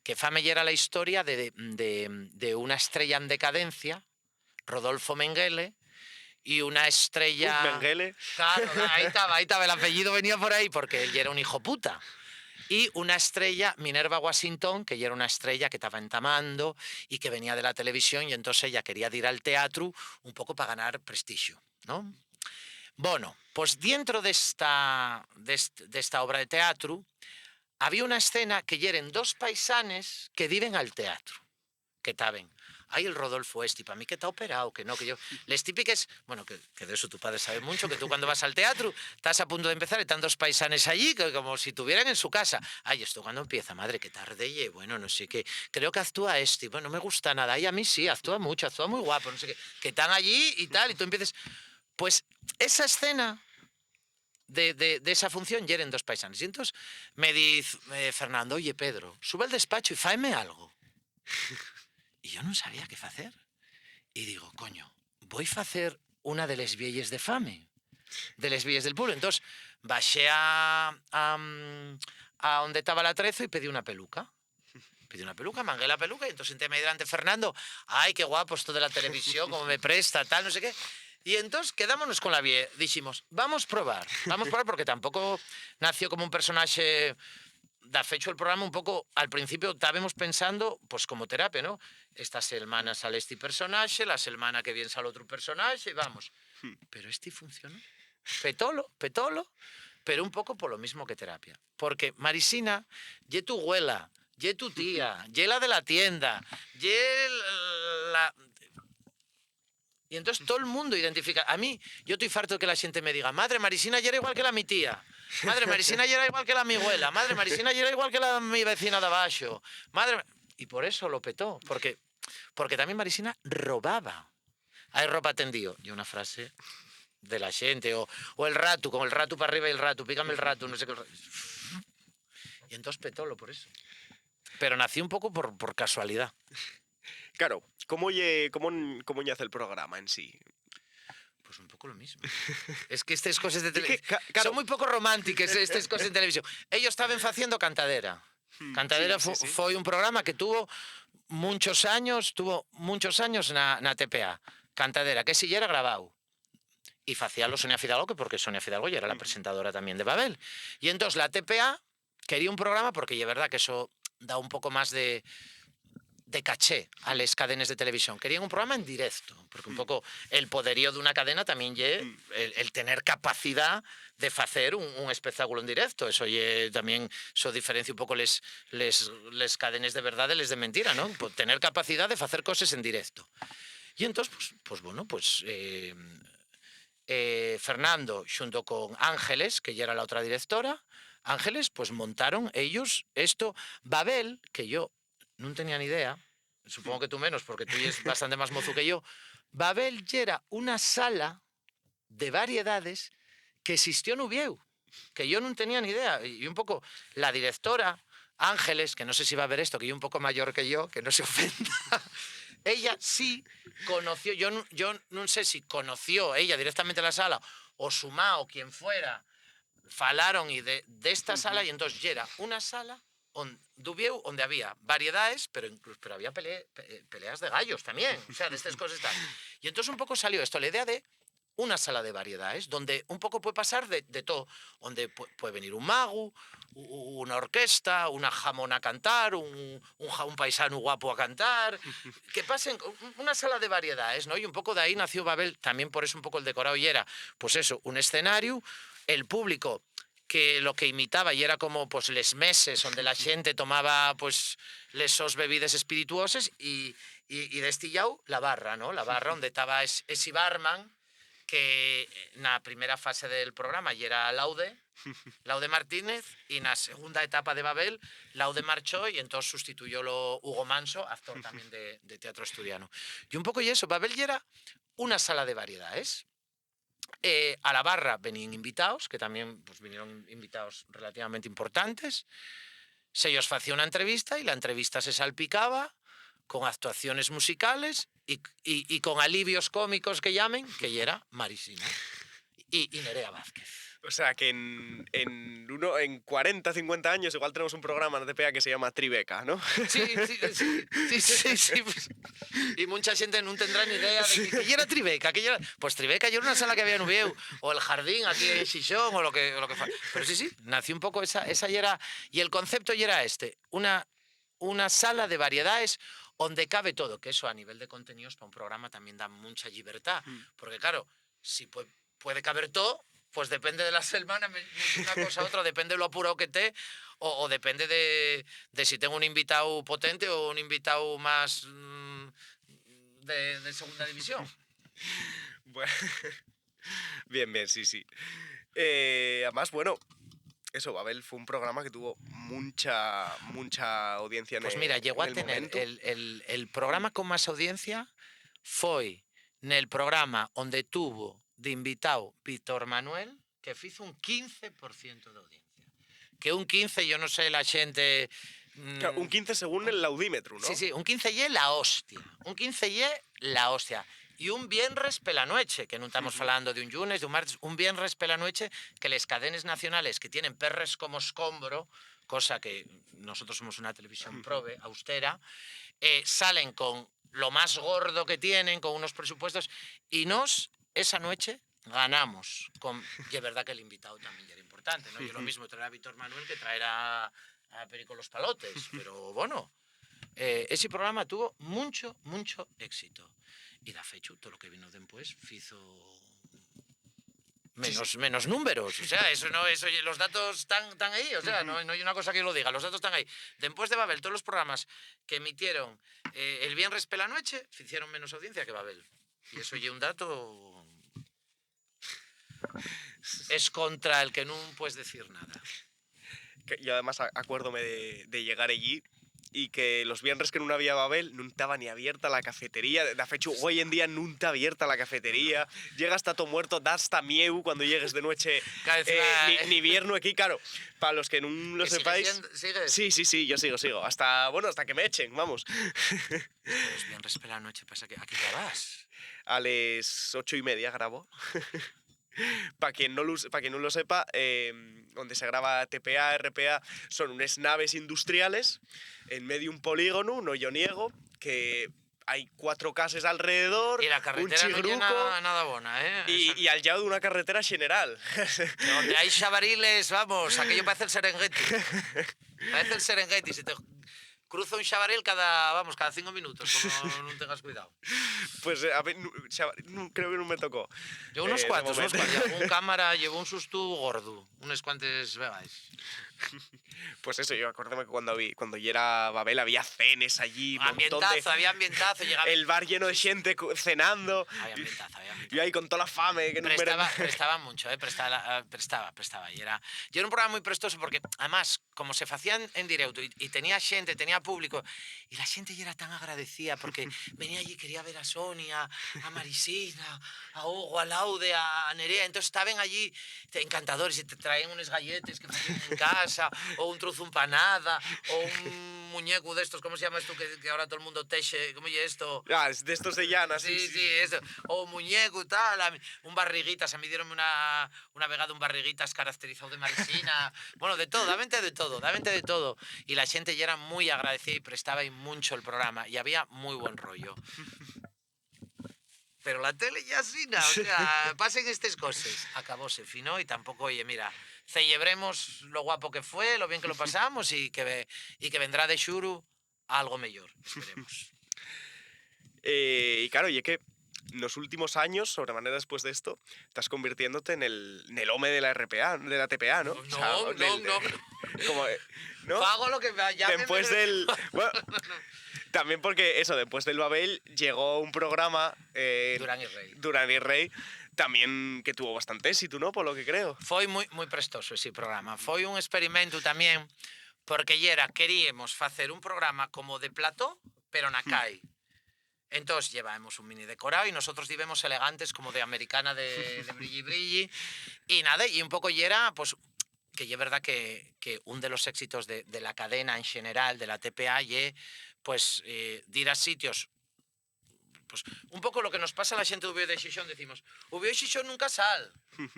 Que Fame ya era la historia de una estrella en decadencia, Rodolfo Mengele, y una estrella...
Mengele.
Claro, ahí estaba, el apellido venía por ahí porque él ya era un hijo puta. Y una estrella, Minerva Washington, que ya era una estrella que estaba entamando y que venía de la televisión y entonces ella quería ir al teatro un poco para ganar prestigio, ¿no? Bueno, pues dentro de esta obra de teatro había una escena que eran dos paisanes que viven al teatro, que estaban... Ay, el Rodolfo para mí que está operado, que no, que yo... Les típicas, bueno, que de eso tu padre sabe mucho, que tú cuando vas al teatro estás a punto de empezar y están dos paisanes allí que como si estuvieran en su casa. Ay, esto cuando empieza, madre, qué tarde, y bueno, no sé qué, creo que actúa bueno, no me gusta nada, ay, a mí sí, actúa mucho, actúa muy guapo, no sé qué, que están allí y tal, y tú empiezas... Pues esa escena de esa función eran dos paisanes. Y entonces me dice Fernando, oye, Pedro, sube al despacho y fáeme algo. Y yo no sabía qué hacer. Y digo, coño, voy a hacer una de les vielles de fame, de les vielles del pueblo. Entonces bajé a donde estaba el atrezo y pedí una peluca. Mangué la peluca y entonces sentéme delante Fernando. Ay, qué guapo esto de la televisión, cómo me presta, tal, no sé qué. Y entonces quedámonos con la vie. Dijimos, vamos a probar porque tampoco nació como un personaje... Da fecho el programa un poco, al principio estábamos pensando, pues como terapia, ¿no? Esta semana sale este personaje, la semana que viene sale otro personaje, vamos. Pero este funcionó. Petolo, pero un poco por lo mismo que terapia. Porque Marisina, ye tu abuela, ye tu tía, ye la de la tienda, ye la... Y entonces todo el mundo identifica. A mí, yo estoy farto de que la gente me diga, madre, Marisina ya era igual que la mi tía. Madre, Marisina ya era igual que la mi abuela. Madre, Marisina ya era igual que la mi vecina de abajo. Madre... Y por eso lo petó. Porque también Marisina robaba. Hay ropa tendido. Y una frase de la gente. O el rato, con el rato para arriba y el rato. Pícame el rato, no sé qué. Y entonces petólo por eso. Pero nací un poco por casualidad.
Claro, ¿cómo hace el programa en sí?
Pues un poco lo mismo. Es que estas cosas de televisión
claro.
son muy poco románticas, estas cosas de televisión. Ellos estaban haciendo Cantadera. Cantadera
sí.
fue un programa que tuvo muchos años na TPA. Cantadera, que si ya era grabado. Y hacíalo Sonia Fidalgo, porque Sonia Fidalgo ya era la presentadora también de Babel. Y entonces la TPA quería un programa, porque es verdad que eso da un poco más de caché a las cadenas de televisión. Querían un programa en directo, porque un poco el poderío de una cadena también es el tener capacidad de hacer un espectáculo en directo. Eso también eso diferencia un poco les cadenas de verdad de les de mentira, ¿no? Tener capacidad de hacer cosas en directo. Y entonces, Fernando, junto con Ángeles, que ya era la otra directora, Ángeles, pues montaron ellos esto. Babel, que yo no tenía ni idea, supongo que tú menos, porque tú eres bastante más mozo que yo. Babel ya era una sala de variedades que existió en Ubieu, que yo no tenía ni idea. Y un poco la directora, Ángeles, que no sé si va a ver esto, que yo un poco mayor que yo, que no se ofenda, ella sí conoció, yo no sé si conoció ella directamente la sala, o su ma o quien fuera, falaron y de esta sala, y entonces ya era una sala Dubieu, donde había variedades, pero había peleas de gallos también, o sea, de estas cosas tal. Y entonces un poco salió esto, la idea de una sala de variedades, donde un poco puede pasar de todo, donde puede venir un mago, una orquesta, una jamona a cantar, un paisano guapo a cantar, que pasen una sala de variedades, ¿no? Y un poco de ahí nació Babel, también por eso un poco el decorado y era, pues eso, un escenario, el público que lo que imitaba y era como pues les meses donde la gente tomaba pues esos bebidas espirituosas y destillado la barra, ¿no? La barra donde estaba ese barman que en la primera fase del programa y era Laude Martínez, y en la segunda etapa de Babel Laude marchó y entonces sustituyó Hugo Manso, actor también de teatro asturiano. Y un poco y eso, Babel ya era una sala de variedades. A la barra venían invitados, que también pues, vinieron invitados relativamente importantes. Se ellos hacía una entrevista y la entrevista se salpicaba con actuaciones musicales y con alivios cómicos que llamen, que ya era Marisina. y Nerea Vázquez.
O sea, que en 40, 50 años igual tenemos un programa en TPA que se llama Tribeca, ¿no?
Sí. Pues, y mucha gente no tendrá ni idea de que era Tribeca. Pues Tribeca yo era una sala que había en Uvieu, o el Jardín aquí en Xixón, o lo que fa. Pero sí, nació un poco esa ya era... Y el concepto ya era una sala de variedades donde cabe todo, que eso a nivel de contenidos para un programa también da mucha libertad. Porque claro, si puede caber todo, pues depende de la semana, una cosa a otra, depende de lo apurado que esté, o depende de si tengo un invitado potente o un invitado más de segunda división.
Bueno, bien, sí. Además, bueno, eso, Babel fue un programa que tuvo mucha audiencia
Pues mira, llegó a tener el programa con más audiencia fue en el programa donde tuvo de invitado Víctor Manuel, que hizo un 15% de audiencia. Que un 15, yo no sé, la gente...
Claro, un 15 según el laudímetro, ¿no?
Sí, un 15 y la hostia. Un 15 y la hostia. Y un viernes pela noche, que no estamos hablando de un lunes, de un martes, un viernes pela noche, que las cadenas nacionales que tienen perres como escombro, cosa que nosotros somos una televisión prove, austera, salen con lo más gordo que tienen, con unos presupuestos, y esa noche, ganamos. Y es verdad que el invitado también era importante, ¿no? Yo lo mismo traer a Víctor Manuel que traer a Perico Los Palotes, pero bueno, ese programa tuvo mucho éxito. Y da fecho, todo lo que vino después, hizo menos números, o sea, eso los datos están ahí, o sea, no hay una cosa que yo lo diga, los datos están ahí. Después de Babel, todos los programas que emitieron el viernes pela noche hicieron menos audiencia que Babel. Y eso es un dato... Es contra el que no puedes decir nada.
Yo además acuérdome de llegar allí y que los viernes que no había Babel no estaba ni abierta la cafetería. De hecho, hoy en día no está abierta la cafetería. Llega hasta todo muerto, da hasta mieu cuando llegues de noche. Ni invierno aquí, claro. Para los que no lo sepáis...
¿Sigues?
Sí, yo sigo. Hasta que me echen, vamos.
Los viernes por la noche pasa que... ¿A qué grabas?
A las 8:30 grabo. Para quien no lo sepa, donde se graba TPA, RPA, son unas naves industriales en medio de un polígono, no yo niego, que hay 4 cases alrededor,
y la carretera
un chigruco,
no nada bona,
y al lado de una carretera general.
Donde hay xabariles, vamos, aquello parece el Serengeti. Parece el Serengeti, si te cruza un xabaril cada 5 minutos, como no tengas cuidado.
Pues a ver, creo que no me tocó.
Llevo unos cuantos. Llevo un cámara, llevo un susto gordo, unos cuantos vegáis.
Pues eso, yo acuérdame que cuando yo era Babel había cenes allí.
Había ambientazo.
El bar lleno de gente cenando.
Había ambientazo.
Yo ahí con toda la fame. Que
prestaba mucho, prestaba. Y era un programa muy prestoso porque, además, como se hacían en directo y tenía gente, tenía público, y la gente ya era tan agradecida porque venía allí, quería ver a Sonia, a Marisina, a Hugo, a Laude, a Nerea. Entonces estaban allí encantadores y te traían unos galletes que hacían en casa, o un trozo empanada, o un muñeco de estos, ¿cómo se llama esto que ahora todo el mundo teche? ¿Cómo es esto?
De estos de llana, sí.
Eso. O muñeco y tal, un barriguitas, a mí dieronme una vegada un barriguitas caracterizado de Marisina. Bueno, de todo, damente de todo. Y la gente ya era muy agradecida y prestaba mucho el programa, y había muy buen rollo. Pero la tele ya sí, o sea, pasen estas cosas. Acabóse, fino, y tampoco, oye, mira, celebremos lo guapo que fue, lo bien que lo pasamos, y que vendrá de xuru algo mejor, esperemos.
Y claro, y es que en los últimos años, sobremanera después de esto, estás convirtiéndote en el home de la RPA, de la TPA, ¿no?
No.
¿No?
Pago lo que ya
después del... Bueno, también porque eso, después del Babel llegó un programa... Durán y Rey, también que tuvo bastante éxito, ¿no? Por lo que creo.
Fue muy prestoso ese programa. Fue un experimento también, porque queríamos hacer un programa como de plató, pero na CAI. Entonces llevábamos un mini decorado y nosotros vivimos elegantes como de americana de brilli, y nada, y un poco pues que es verdad que uno de los éxitos de la cadena en general, de la TPA, pues ir a sitios pues, un pouco lo que nos pasa a la xente do Vídeo de Xixón, decimos, o Vídeo de Xixón nunca sal.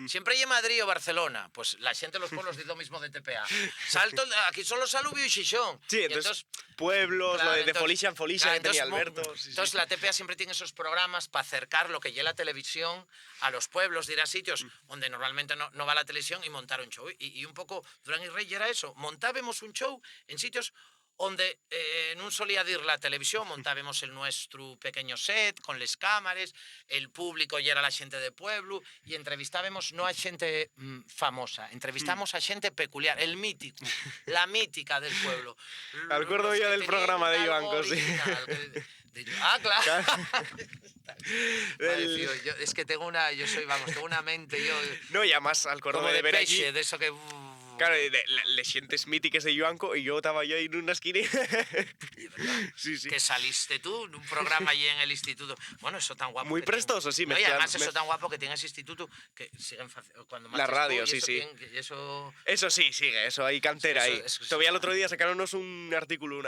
Siempre hai en Madrid o Barcelona. Pues la xente de los pueblos dice lo mismo de TPA. Salto, aquí solo sale o Vídeo de Xixón.
Sí,
Y
entonces, pueblos,
claro,
lo de
entonces-
Folixa en Folixa,
claro,
que tenía
entonces,
Alberto. Sí, sí.
Entonces la TPA siempre tiene esos programas para acercar lo que lleva la televisión a los pueblos, de ir a sitios donde normalmente no va la televisión y montar un show. Y un poco Durán y Rey era eso. Montábamos un show en sitios donde non solía dir la televisión, montábamos el nuestro pequeño set con les cámaras, el público ya era la xente de pueblo, y entrevistábamos no a xente famosa, entrevistamos a xente peculiar, el mítico, la mítica del pueblo.
Acuerdo
Los
yo
que
del
tenían
programa de
algo
Ivanco, sí.
original, claro. Vale,
El-
tío, es que tengo una mente, yo,
No, y además, al
como
de
de
ver aquí...
peixe, de eso que...
Claro, le sientes míticas de Ivanco y yo estaba yo ahí en una esquina. Sí, sí.
Que saliste tú en un programa allí en el instituto. Bueno, eso tan guapo.
Muy
que tiene.
prestoso, sí,
No, y
mezclar-
además eso
mez-
tan guapo que tiene ese instituto que siguen cuando
La
marches
radio,
tú, y
sí,
eso
sí.
y eso...
Eso sí, sigue, eso hay cantera
Eso-
ahí.
eso sí.
Todavía el otro día sacaronnos un artículo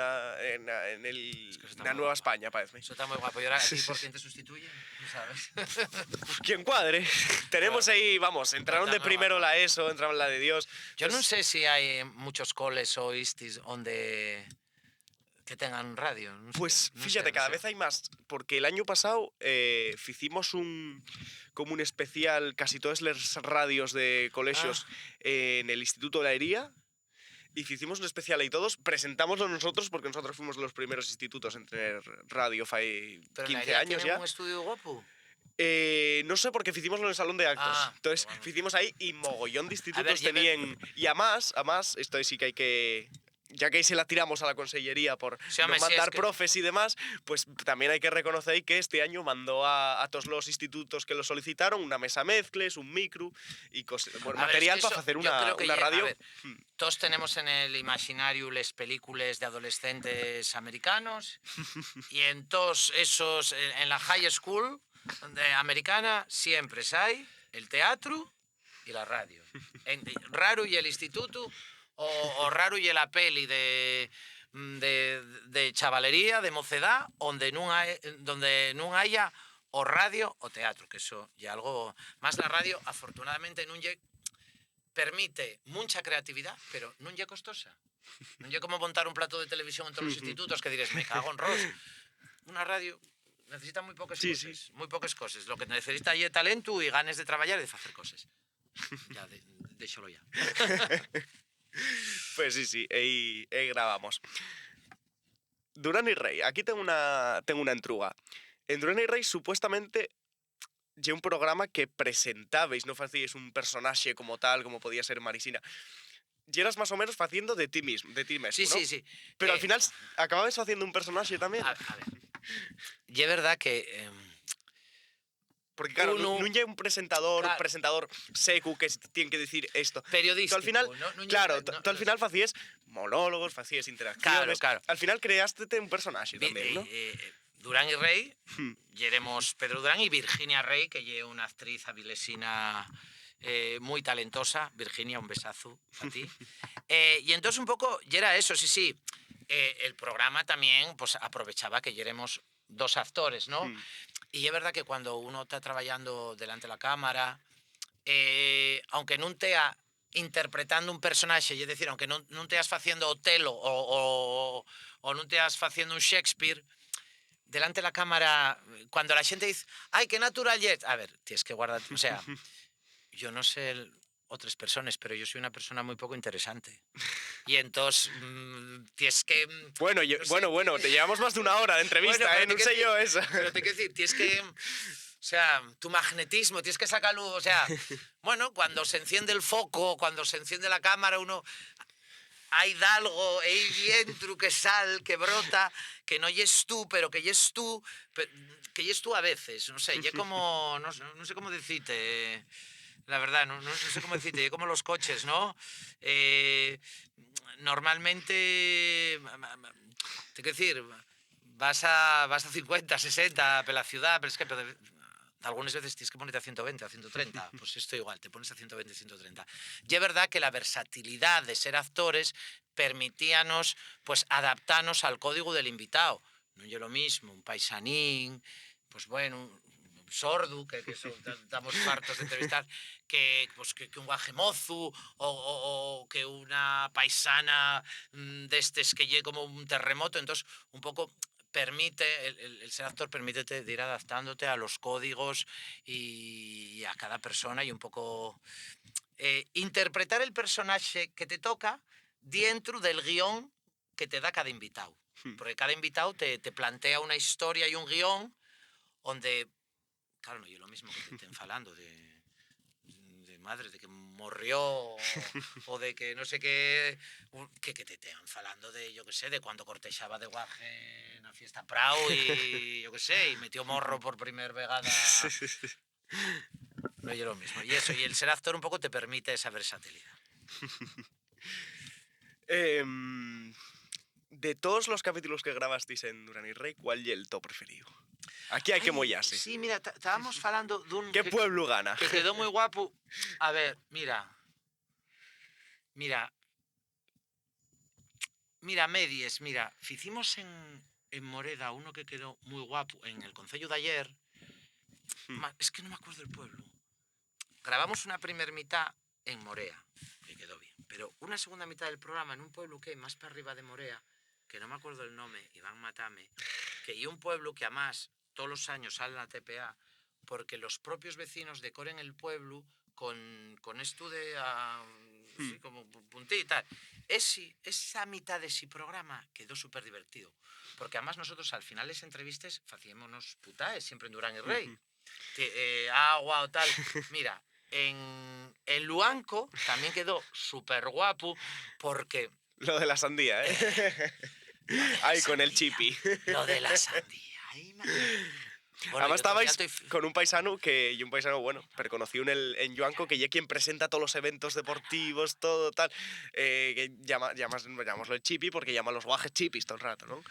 en
eso está
la
muy
Nueva
guapo.
España, parece.
Eso está muy guapo. Y ahora, ¿a
Sí,
ti
sí,
por
sí.
quién te sustituyen? ¿No sabes?
Quien cuadre. Tenemos ahí, vamos, entraron
Está
de
muy
primero
guapo.
la ESO, entraron la de Dios.
Yo no
Pues,
sé si hay muchos coles o istis donde que tengan radio. No sé,
Pues
no
fíjate,
sé,
cada
no sé.
vez hay más, porque el año pasado hicimos como un especial, casi todas las radios de colegios en el Instituto de la Hería, y hicimos un especial ahí todos, presentámoslo nosotros, porque nosotros fuimos los primeros institutos en tener radio, fai
Pero
15
Naira
años
tiene
ya.
un estudio guapo.
No sé, porque hicimoslo en el salón de actos.
Ah,
Entonces,
bueno.
hicimos ahí y mogollón de institutos
ya ve-
tenían... Y además, esto sí que hay que... Ya que ahí se la tiramos a la consellería por
Sí,
no
home, sí,
mandar
es que-
profes y demás, pues también hay que reconocer que este año mandó a todos los institutos que lo solicitaron una mesa mezcles, un micro y bueno,
A ver,
material
es que
para
eso-
hacer
yo creo que
una
a
radio.
ver, todos tenemos en el imaginario las películas de adolescentes americanos y en todos esos, en la high school americana siempre hay el teatro y la radio. Raro y el instituto o raro y la peli de chavalería, de mocedad, donde no haya o radio o teatro, que eso ya algo más. La radio afortunadamente non lle permite mucha creatividad, pero non lle costosa. Non lle como montar un plato de televisión en todos os institutos que diréis, me cago en Ross. Una radio necesita moi pocas
Sí,
cosas, moi pocas cosas. Lo que necesita é talento e ganes de traballar e de facer cosas. Ya, déxolo ya.
Pues sí, ahí grabamos. Durán y Rey, aquí tengo una entruga. En Durán y Rey, supuestamente, lle un programa que presentabais, no facíais un personaje como tal, como podía ser Marisina. Y eras más o menos haciendo de ti mismo,
Sí,
¿no?
sí, sí.
Pero al final acababais haciendo un personaje también.
A ver. Y é verdad que...
Porque claro,
uno-
no lle un presentador,
Claro.
presentador secu que tiene que decir esto.
periodístico.
Tú al final,
no
claro,
lle-
tú al final facías monólogos, facías interacciones.
Claro.
Al final creaste un personaje también, ¿no?
Durán y Rey, yeremos Pedro Durán y Virginia Rey, que es una actriz avilesina muy talentosa. Virginia, un besazo a ti. Y entonces un poco, y era eso, sí. El programa también pues aprovechaba que yeremos dos actores, ¿no? Y es verdad que cuando uno está trabajando delante de la cámara, aunque non tea interpretando un personaxe, é dicir, aunque non teas facendo Otelo ou non teas facendo un Shakespeare, delante de la cámara, cuando la xente dice, ai, que natural es, a ver, tienes que guardar, o sea, yo no sé otras personas, pero yo soy una persona muy poco interesante. Y entonces tienes que...
Bueno, bueno, te llevamos más de una hora de entrevista,
Bueno, pero
no
te
sé
quiero
yo esa.
Pero te quiero decir, tienes que... O sea, tu magnetismo, tienes que sacarlo, o sea... Bueno, cuando se enciende el foco, cuando se enciende la cámara, uno... Hay algo, hay viento que sal, que brota, que no yes tú, pero que yes tú, que yes tú a veces, no sé, y como... No sé cómo decirte... La verdad, no sé cómo decirte, como los coches, ¿no? Normalmente, te quiero decir, vas a 50, 60 por la ciudad, pero es que algunas veces tienes que ponerte a 120, a 130, pues esto igual, te pones a 120, 130. Y es verdad que la versatilidad de ser actores permitíanos pues adaptarnos al código del invitado. No es lo mismo un paisanín pues bueno, un sordo, que estamos fartos de entrevistar, que un guajemozu o que una paisana de estes que llegue como un terremoto. Entonces, un poco permite, el ser actor permite de ir adaptándote a los códigos y a cada persona y un poco interpretar el personaje que te toca dentro del guión que te da cada invitado. Porque cada invitado te plantea una historia y un guión donde, claro, no es lo mismo que te estén falando de madre, de que morrió o de que no sé qué, que te estén falando de, yo qué sé, de cuando cortexaba de guaje en la fiesta Prau y yo qué sé, y metió morro por primera vegada. No es lo mismo. Y eso, y el ser actor un poco te permite esa versatilidad.
De todos los capítulos que grabasteis en Duran y Rey, ¿cuál es el top preferido? Aquí hay que mollarse.
Sí, mira, estábamos hablando de un...
¿Qué pueblo gana?
Que quedó muy guapo. A ver, mira, Medies, mira, hicimos en Moreda uno que quedó muy guapo en el concello de ayer. Es que no me acuerdo del pueblo. Grabamos una primera mitad en Morea, que quedó bien, pero una segunda mitad del programa en un pueblo que hay más para arriba de Morea, que no me acuerdo el nombre, Iván Matame, que hay un pueblo que además todos los años sale la TPA porque los propios vecinos decoren el pueblo con esto de sí, como puntí y tal. Esa mitad de ese programa quedó súper divertido, porque además nosotros al final de las entrevistas hacíamos putaes siempre en Durán y Rey. Agua o tal. Mira, en Luanco también quedó súper guapo porque...
Lo de la sandía, ¿eh? Ahí con el chipi.
Lo de la sandía. Ay, bueno,
además estabais con un paisano bueno, pero conocí en Yuanco, que ya quien presenta todos los eventos deportivos, todo tal, que llamámoslo el chipi porque llama los guajes chipis todo el rato, ¿no?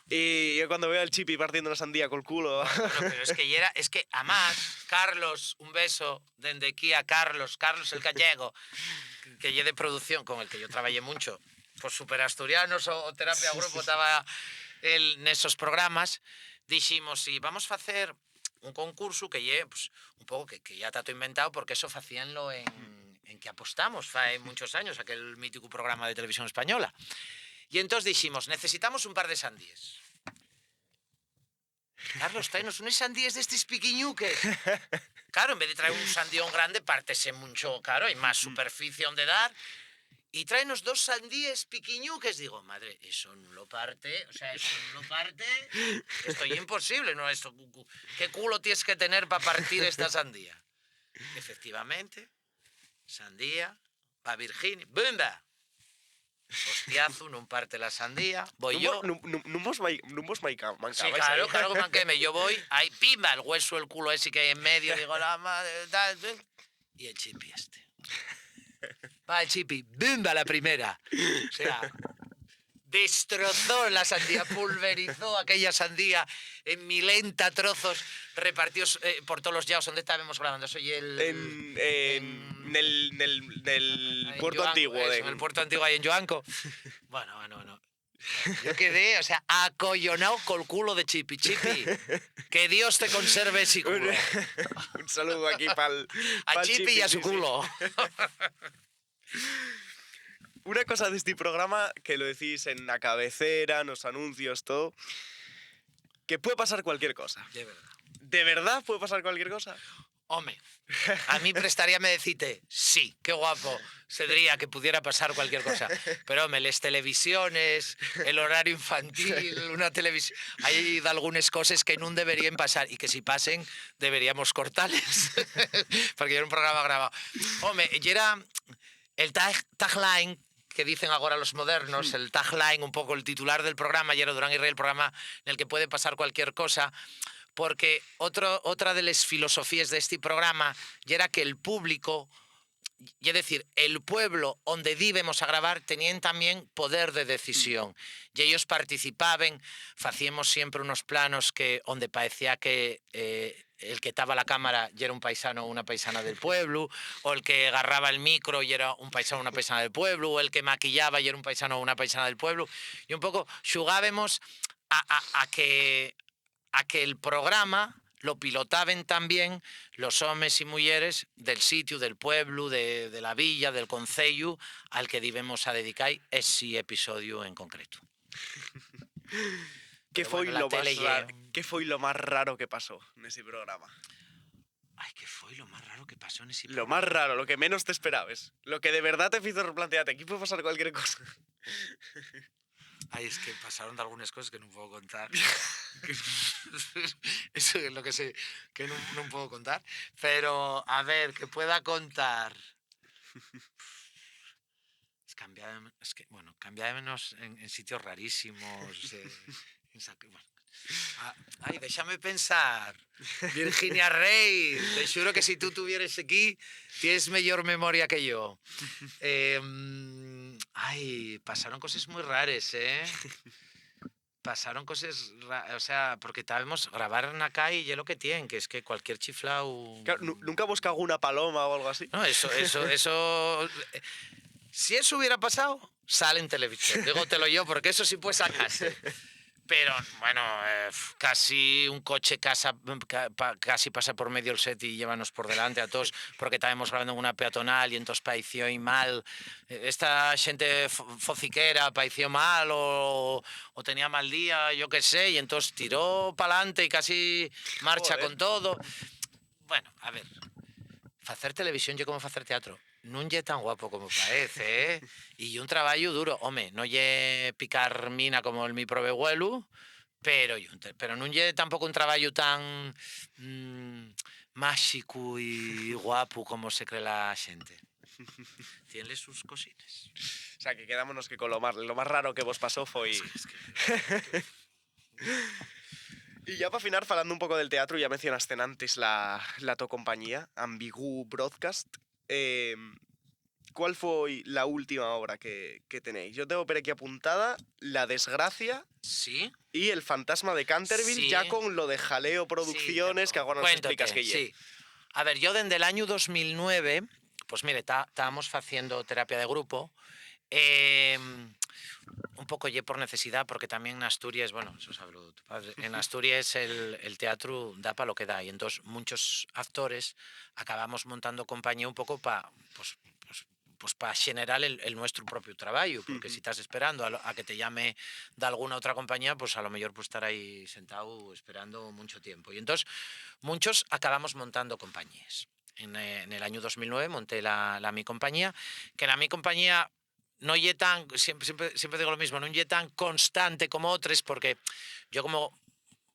Y yo cuando veo al chipi partiendo una sandía con el culo...
Bueno, pero es que además, Carlos, un beso desde aquí a Carlos el gallego, que lle de producción, con el que yo trabajé mucho, pues Super Asturianos o Terapia Grupo, estaba él en esos programas. Dijimos, si vamos a hacer un concurso que lle, pues, un poco que ya está todo inventado, porque eso hacíanlo en que apostamos hace muchos años, aquel mítico programa de televisión española. Y entonces dijimos, necesitamos un par de sandíes. Carlos, tráenos unos sandíes de estos piquiñuques. Claro, en vez de traer un sandión grande, pártese mucho, claro, hay más superficie donde dar. Y tráenos 2 sandíes piquiñuques. Digo, madre, eso no lo parte, esto es imposible, ¿no? Esto, ¿qué culo tienes que tener para partir esta sandía? Efectivamente, sandía, pa' Virginia, ¡bumba! Hostiazo, no parte la sandía, voy yo.
No vos mancabais.
Sí, claro que manqueme. Yo voy, ahí, pimba, el hueso, el culo ese que hay en medio, digo, la madre, tal, y el chipi este. Va el chipi, ¡bumba! La primera. O sea, destrozó la sandía, pulverizó aquella sandía en milenta trozos repartidos por todos los yaos. ¿Dónde estábamos grabando? Soy
en el puerto antiguo.
En el puerto antiguo ahí en Joanco. Bueno. Yo quedé, o sea, acollonado con el culo de Chipi. Chipi, que Dios te conserve ese culo.
Un saludo aquí para
a Chipi y a su culo.
Una cosa de este programa, que lo decís en la cabecera, en los anuncios, todo, que puede pasar cualquier cosa.
De verdad.
¿De verdad puede pasar cualquier cosa?
Hombre, a mí prestaríame decirte, sí, qué guapo sería que pudiera pasar cualquier cosa. Pero, hombre, las televisiones, el horario infantil, una televisión... Hay algunas cosas que no deberían pasar y que si pasen deberíamos cortarles. Porque era un programa grabado. Hombre, y era el tagline que dicen ahora los modernos, el tagline, un poco el titular del programa, y era Durán y Rey, el programa en el que puede pasar cualquier cosa. Porque otra de las filosofías de este programa era que el público, es decir, el pueblo donde íbamos a grabar, tenían también poder de decisión. Y ellos participaban, hacíamos siempre unos planos donde parecía que el que estaba la cámara y era un paisano o una paisana del pueblo, o el que agarraba el micro y era un paisano o una paisana del pueblo, o el que maquillaba y era un paisano o una paisana del pueblo. Y un poco jugábamos a que el programa lo pilotaban también los homes y mujeres del sitio, del pueblo, de la villa, del concello al que debemos a dedicar ese episodio en concreto.
¿Qué
Pero
foi
bueno, la
lo máis
tele
raro? ¿Qué foi lo máis raro que pasó nese programa?
Ay, ¿qué fue lo más raro que pasó en ese
Lo
programa?
más raro, lo que menos te esperabas. Lo que de verdad te hizo replantearte. Aquí puede pasar cualquier cosa.
Ay, es que pasaron de algunas cosas que no puedo contar. Eso es lo que sé, que no puedo contar. Pero, a ver, que pueda contar. Es que, bueno, cambiámonos en sitios rarísimos. Bueno. Ay, déjame pensar. Virginia Rey, te juro que si tú tuvieras aquí, tienes mejor memoria que yo. Ay, pasaron cosas muy raras, ¿eh? Pasaron cosas, o sea, porque estábamos grabar en acá y ya lo que tienen, que es que cualquier chiflao...
Claro, ¿nunca busca alguna paloma o algo así?
No, eso... Si eso hubiera pasado, sale en televisión. Dígotelo yo, porque eso sí puede sacarse. Pero, bueno, casi un coche casi pasa por medio el set y llévanos por delante a todos, porque estábamos grabando en una peatonal y entonces pareció mal. Esta gente fociquera pareció mal o tenía mal día, yo qué sé, y entonces tiró para adelante y casi marcha
Joder.
con todo. Bueno, a ver, facer televisión yo como facer teatro non lle tan guapo como parece, y un traballo duro, home, non lle picar mina como el mi provehuelu, pero non lle tampouco un traballo tan máxico e guapo como se cree la xente. Tienle sus cosines.
O sea, que quedámonos que con lo más raro que vos pasó foi...
Es que...
Y ya para final, falando un pouco del teatro, ya mencionaste antes la tu compañía, Ambigu Broadcast. ¿Cuál foi la última obra que tenéis? Yo tengo por aquí apuntada La Desgracia
Sí.
y El Fantasma de Canterville,
Sí.
ya con lo de Jaleo Producciones,
Sí,
que ahora nos
cuéntate,
explicas que
sí. A ver, yo desde el año 2009, pues mire, estábamos haciendo terapia de grupo, un poco ya por necesidad, porque también en Asturias, bueno, eso sabe tu padre, en Asturias el teatro da para lo que da, y entonces muchos actores acabamos montando compañía un poco para pues para generar el nuestro propio trabajo, porque si estás esperando a que te llame de alguna otra compañía, pues a lo mejor pues estar ahí sentado esperando mucho tiempo. Y entonces muchos acabamos montando compañías. En el año 2009 monté mi compañía, que mi compañía no es tan, siempre digo lo mismo, no es tan constante como otras, porque yo como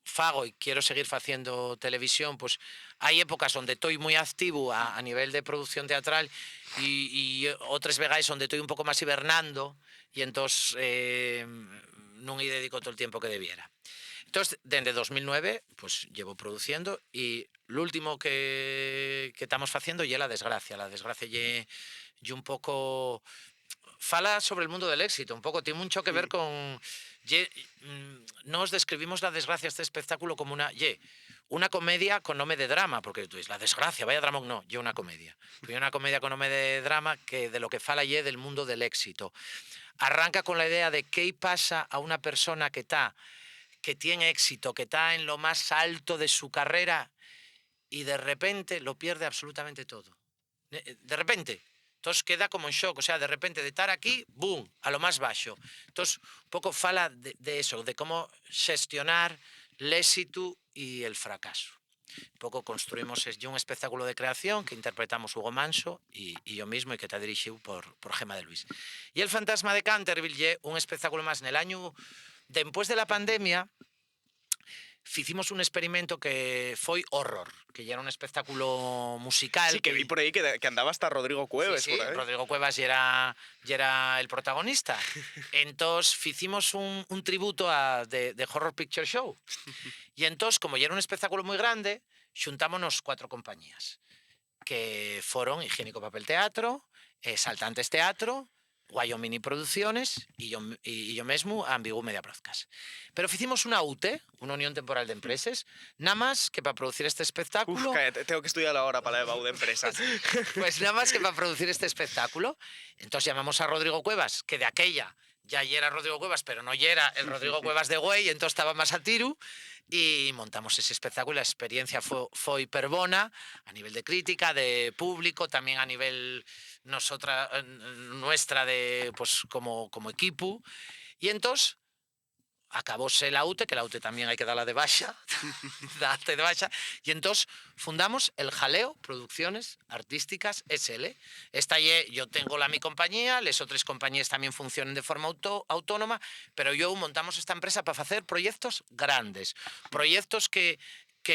fago y quiero seguir haciendo televisión, pues hay épocas donde estoy muy activo a nivel de producción teatral y otras veces donde estoy un poco más hibernando y entonces no me dedico todo el tiempo que debiera. Entonces, desde 2009, pues llevo produciendo y lo último que estamos haciendo es La Desgracia. La Desgracia y un poco... Fala sobre el mundo del éxito, un poco, tiene mucho que ver con... Nos describimos La Desgracia, este espectáculo, como una comedia con nombre de drama, porque tú dices, La Desgracia, vaya drama, no, una comedia. Una comedia con nombre de drama que de lo que fala del mundo del éxito. Arranca con la idea de qué pasa a una persona que tiene éxito, que está en lo más alto de su carrera y de repente lo pierde absolutamente todo. De repente. Entonces queda como en shock, o sea, de repente de estar aquí, boom, a lo más bajo. Entonces, un poco fala de eso, de cómo gestionar el éxito y el fracaso. Un poco construimos un espectáculo de creación que interpretamos Hugo Manso y yo mismo y que está dirigido por Gemma de Luis. Y El Fantasma de Canterville, un espectáculo más en el año, después de la pandemia, hicimos un experimento que fue Horror, que ya era un espectáculo musical.
Sí, que vi por ahí que andaba hasta Rodrigo Cuevas.
Sí, Rodrigo Cuevas ya era el protagonista. Entonces hicimos un tributo de Horror Picture Show. Y entonces, como ya era un espectáculo muy grande, xuntámonos 4 compañías, que fueron Higiénico Papel Teatro, Saltantes Teatro, Wyoming Producciones y yo mismo Ambigu Media Broadcast. Pero hicimos una UTE, una Unión Temporal de Empresas, nada más que para producir este espectáculo.
Uf, cállate, tengo que estudiar ahora para la EBAU de empresas.
Pues nada más que para producir este espectáculo. Entonces llamamos a Rodrigo Cuevas, que de aquella ya era Rodrigo Cuevas, pero no ya era el Rodrigo Cuevas de Güey, entonces estaba más a tiro y montamos ese espectáculo. La experiencia fue hiperbona a nivel de crítica, de público, también a nivel nuestra de, pues, como equipo. Y entonces acabóse la UTE, que la UTE también hay que darla de baja, darte de baja, y entonces fundamos el Jaleo Producciones Artísticas SL. Yo tengo mi compañía, las otras compañías también funcionan de forma autónoma, pero yo montamos esta empresa para hacer proyectos grandes, proyectos que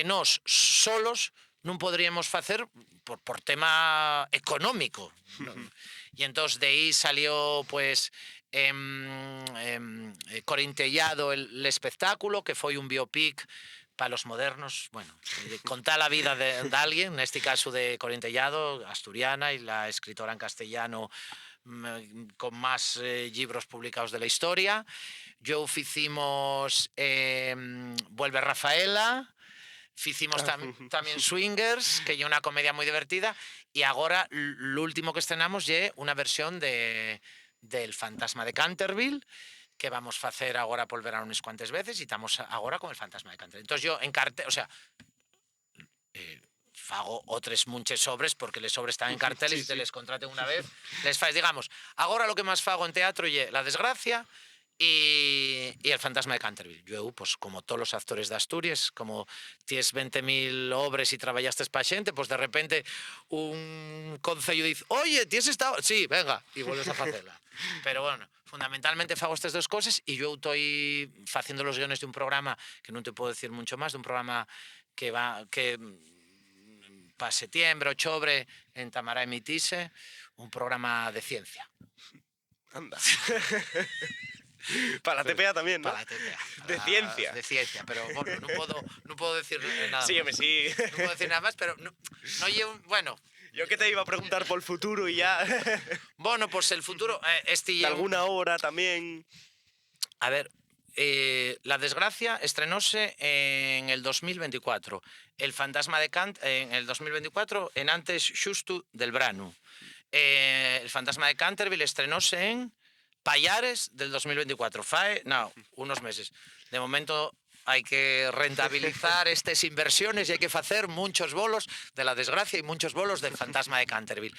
nos solos non podríamos facer por tema económico. Y entonces de ahí salió, pues, Corintellado el espectáculo, que foi un biopic para los modernos, bueno, contar la vida de alguien, en este caso de Corintellado, asturiana, y la escritora en castellano con más libros publicados de la historia. Yo hicimos Vuelve Rafaela, hicimos también Swingers, que es una comedia muy divertida, y ahora lo último que estrenamos es una versión del Fantasma de Canterville, que vamos a hacer ahora por verano unas cuantas veces, y estamos ahora con el Fantasma de Canterville. Entonces yo encarté, o sea, fago otras muchas sobres, porque les sobres están en carteles y te les contraten una vez, les fais, digamos, ahora lo que más fago en teatro es La Desgracia y el Fantasma de Canterville. Yo, pues, como todos los actores de Asturias, como tienes 20.000 obras y trabajaste para xente, pues de repente un concello dice, oye, tienes estado... Sí, venga, y vuelves a hacerla. Pero bueno, fundamentalmente fago estas dos cosas, y yo estoy haciendo los guiones de un programa, que no te puedo decir mucho más, de un programa que para septiembre, octubre, en Tamará emitirse, un programa de ciencia.
Anda. Para la TPA también, ¿no?
Para la TPA.
De ciencia.
De ciencia, pero bueno, no puedo decir nada
Sí,
más.
sí.
No puedo decir nada más, pero no llevo... Bueno...
Yo que te iba a preguntar por el futuro y ya...
Bueno, pues el futuro...
¿De alguna obra también?
A ver, La Desgracia estrenóse en el 2024. El Fantasma de Cant en el 2024, en antes xusto del verano. El Fantasma de Canterville estrenóse en Pallares del 2024. Unos meses. De momento hay que rentabilizar estas inversiones y hay que hacer muchos bolos de La Desgracia y muchos bolos del Fantasma de Canterville.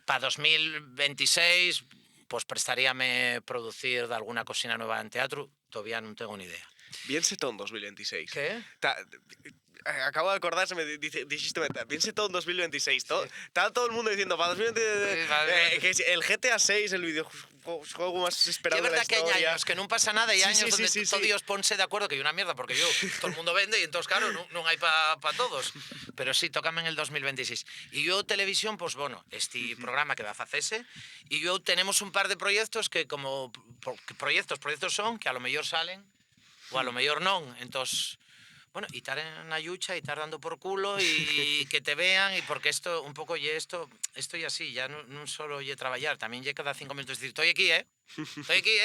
Para 2026, pues prestaríame producir de alguna cocina nueva en teatro. Todavía no tengo ni idea.
Bien setón 2026.
¿Qué?
Acabo de acordarse, dijiste, bien setón 2026. Estaba todo el mundo diciendo, para 2026, que el GTA 6, el videojuego más esperado de la historia.
Es verdad que hay años que no pasa nada, y
Sí,
años
sí,
donde
sí,
todo
sí.
Dios ponse de acuerdo, que hay una mierda, porque todo el mundo vende y entonces, claro, no hay para todos. Pero sí, tócame en el 2026. Y yo, televisión, pues bueno, este programa que va a hacerse, y yo tenemos un par de proyectos que como proyectos son, que a lo mejor salen, o a lo mejor no. Entonces, bueno, y estar en la yucha y estar dando por culo y que te vean, y porque esto, un poco, estoy así, ya no solo trabajar, también cada 5 minutos decir, estoy aquí, estoy aquí,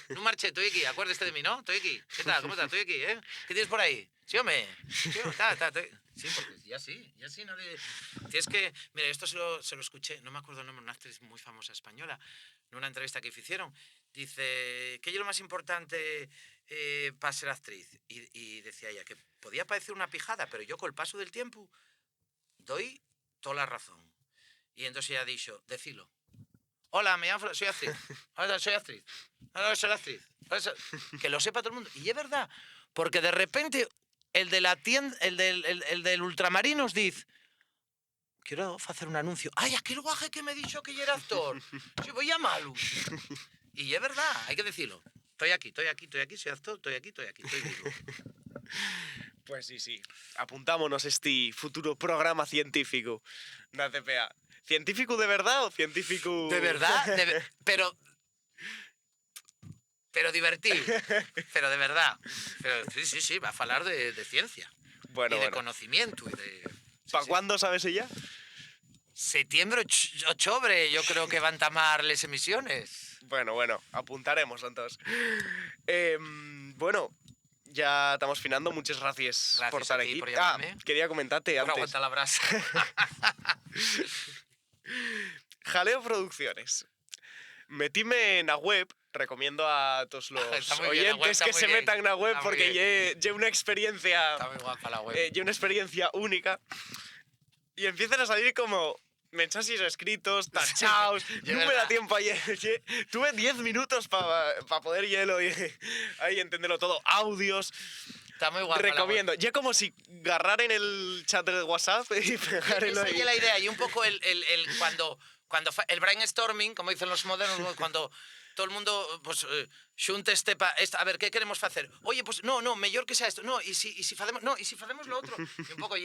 no marche, estoy aquí, acuérdate de mí, ¿no? Estoy aquí, ¿qué tal? ¿Cómo estás? Estoy aquí, ¿qué tienes por ahí? Sí, hombre, sí, sí, porque ya sí, no le... Tienes que... Mira, esto se lo escuché, no me acuerdo el nombre, una actriz muy famosa española, en una entrevista que hicieron, dice, ¿qué es lo más importante para ser actriz? Y decía ella que podía parecer una pijada, pero yo con el paso del tiempo doy toda la razón. Y entonces ella ha dicho, decilo. Hola, me llamo, soy actriz. Hola, soy actriz. Hola, soy actriz. Que lo sepa todo el mundo. Y es verdad, porque de repente el de la tienda, el del Ultramarinos dice, quiero hacer un anuncio. Ay, aquel guaje que me ha dicho que yo era actor. Yo voy a malo. Y es verdad, hay que decirlo. Estoy aquí, soy actor, estoy vivo.
Pues sí. Apuntámonos este futuro programa científico da TPA. ¿Científico de verdad o científico...?
De verdad, pero divertido. Pero de verdad. Pero sí, va a hablar de ciencia.
Bueno,
y de conocimiento.
¿Para cuándo sabes ella?
Septiembre, octubre, yo creo que van a tomar las emisiones.
Bueno, apuntaremos entonces. Bueno, ya estamos finando. Muchas gracias por estar aquí.
Por llamarme.
Quería comentarte antes.
Aguanta la brasa.
Jaleo Producciones. Metíme en la web recomiendo a todos los
Está muy bien, la web
oyentes
está
que
muy
se
bien.
metan en la web
Está muy
porque
bien.
lle una experiencia...
Está muy guapa la web.
lle una experiencia única. Y empiezan a salir como mensajes escritos, tachados.
de
No me da
verdad.
tiempo ayer. Tuve 10 minutos para poder hielo y ahí entenderlo todo. Audios.
Está muy guapa la web.
Recomiendo. Ya como si agarrar en el chat del WhatsApp y pegarlo
Esa
ahí.
es la idea. Y un poco el brainstorming, como dicen los modernos, cuando todo el mundo pues, xunte a ver, ¿qué queremos hacer? Oye, pues no, mejor que sea esto. No, y si facemos lo otro. Y un poco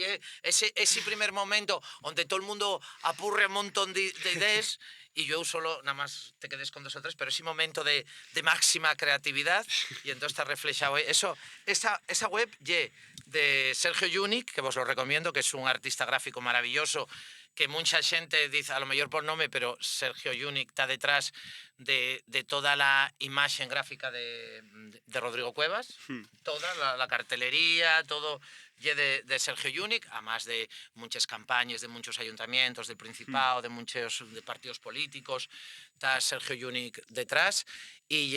ese primer momento donde todo el mundo apurre un montón de ideas y yo solo nada más te quedes con 2 o 3, pero ese momento de máxima creatividad y entonces te refleja eso. Esa web de Sergio Yunic, que vos lo recomiendo, que es un artista gráfico maravilloso, que mucha gente dice, a lo mejor por nombre, pero Sergio Yunic está detrás de toda la imagen gráfica de Rodrigo Cuevas, toda la cartelería, todo de Sergio Yunic, además de muchas campañas de muchos ayuntamientos, del Principado, de muchos de partidos políticos, está Sergio Yunic detrás y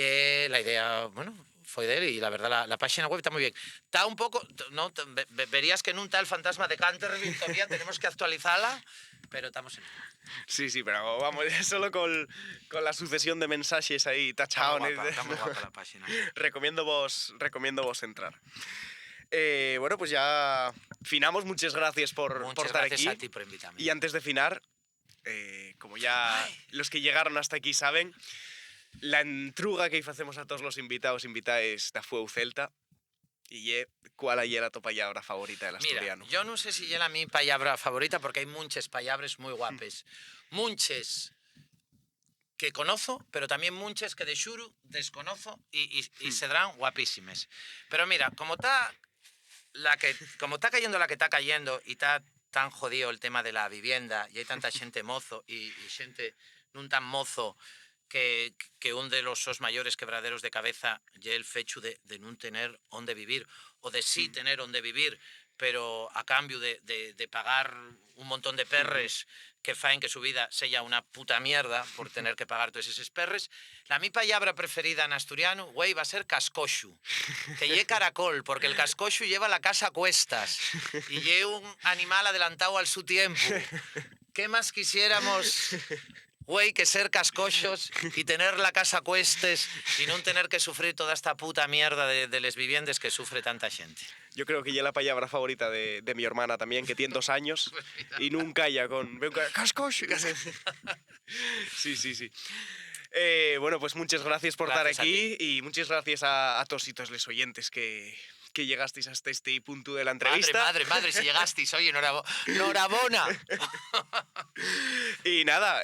la idea, bueno, fue de él y la verdad la página web está muy bien. Está un poco, no, verías que en un tal fantasma de Canterville todavía tenemos que actualizarla, pero estamos en ello.
Sí, pero vamos, solo con la sucesión de mensajes ahí tachados.
Está muy guapa la página.
recomiendo vos entrar. Bueno, pues ya finamos. Muchas gracias por
Muchas
estar
gracias
aquí.
a ti por invitarme.
Y antes de finar, como ya los que llegaron hasta aquí saben, la entruga que hacemos a todos los invitados invitaes da Fueu Celta y cuál es la tu palabra favorita del
Mira,
asturiano.
yo no sé si es la mi palabra favorita porque hay muchas palabras muy guapes. Muchas que conozco, pero también muchas que de xuru desconozco y serán guapísimas. Pero mira, como está cayendo la que está cayendo y está tan jodido el tema de la vivienda y hay tanta gente mozo y gente nun tan mozo que un de los mayores quebraderos de cabeza ya el fechu de no tener onde vivir o de sí tener onde vivir, pero a cambio de pagar un montón de perres que faen que su vida sea una puta mierda por tener que pagar todos esos perres. La mi palabra preferida en asturiano, güey, va a ser cascoxu, que lle caracol, porque el cascoxu lleva la casa a cuestas y lle un animal adelantado al su tiempo. ¿Qué más quisiéramos, güey, que ser cascoxos y tener la casa a cuestes y no tener que sufrir toda esta puta mierda de les viviendas que sufre tanta gente?
Yo creo que ya la palabra favorita de mi hermana también, que tiene 2 años y nunca ya con... ¡Cascox! Sí. Bueno, pues muchas gracias por
Gracias
estar aquí y muchas gracias a todos y todos los oyentes que llegasteis hasta este punto de la entrevista.
Madre, si llegasteis, oye, enhorabuena.
Y nada,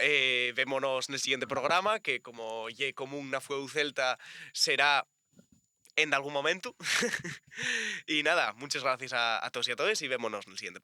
vémonos en el siguiente programa, que como ye común na Fueu Celta será en algún momento. Y nada, muchas gracias a todos y a todas y vémonos en el siguiente programa.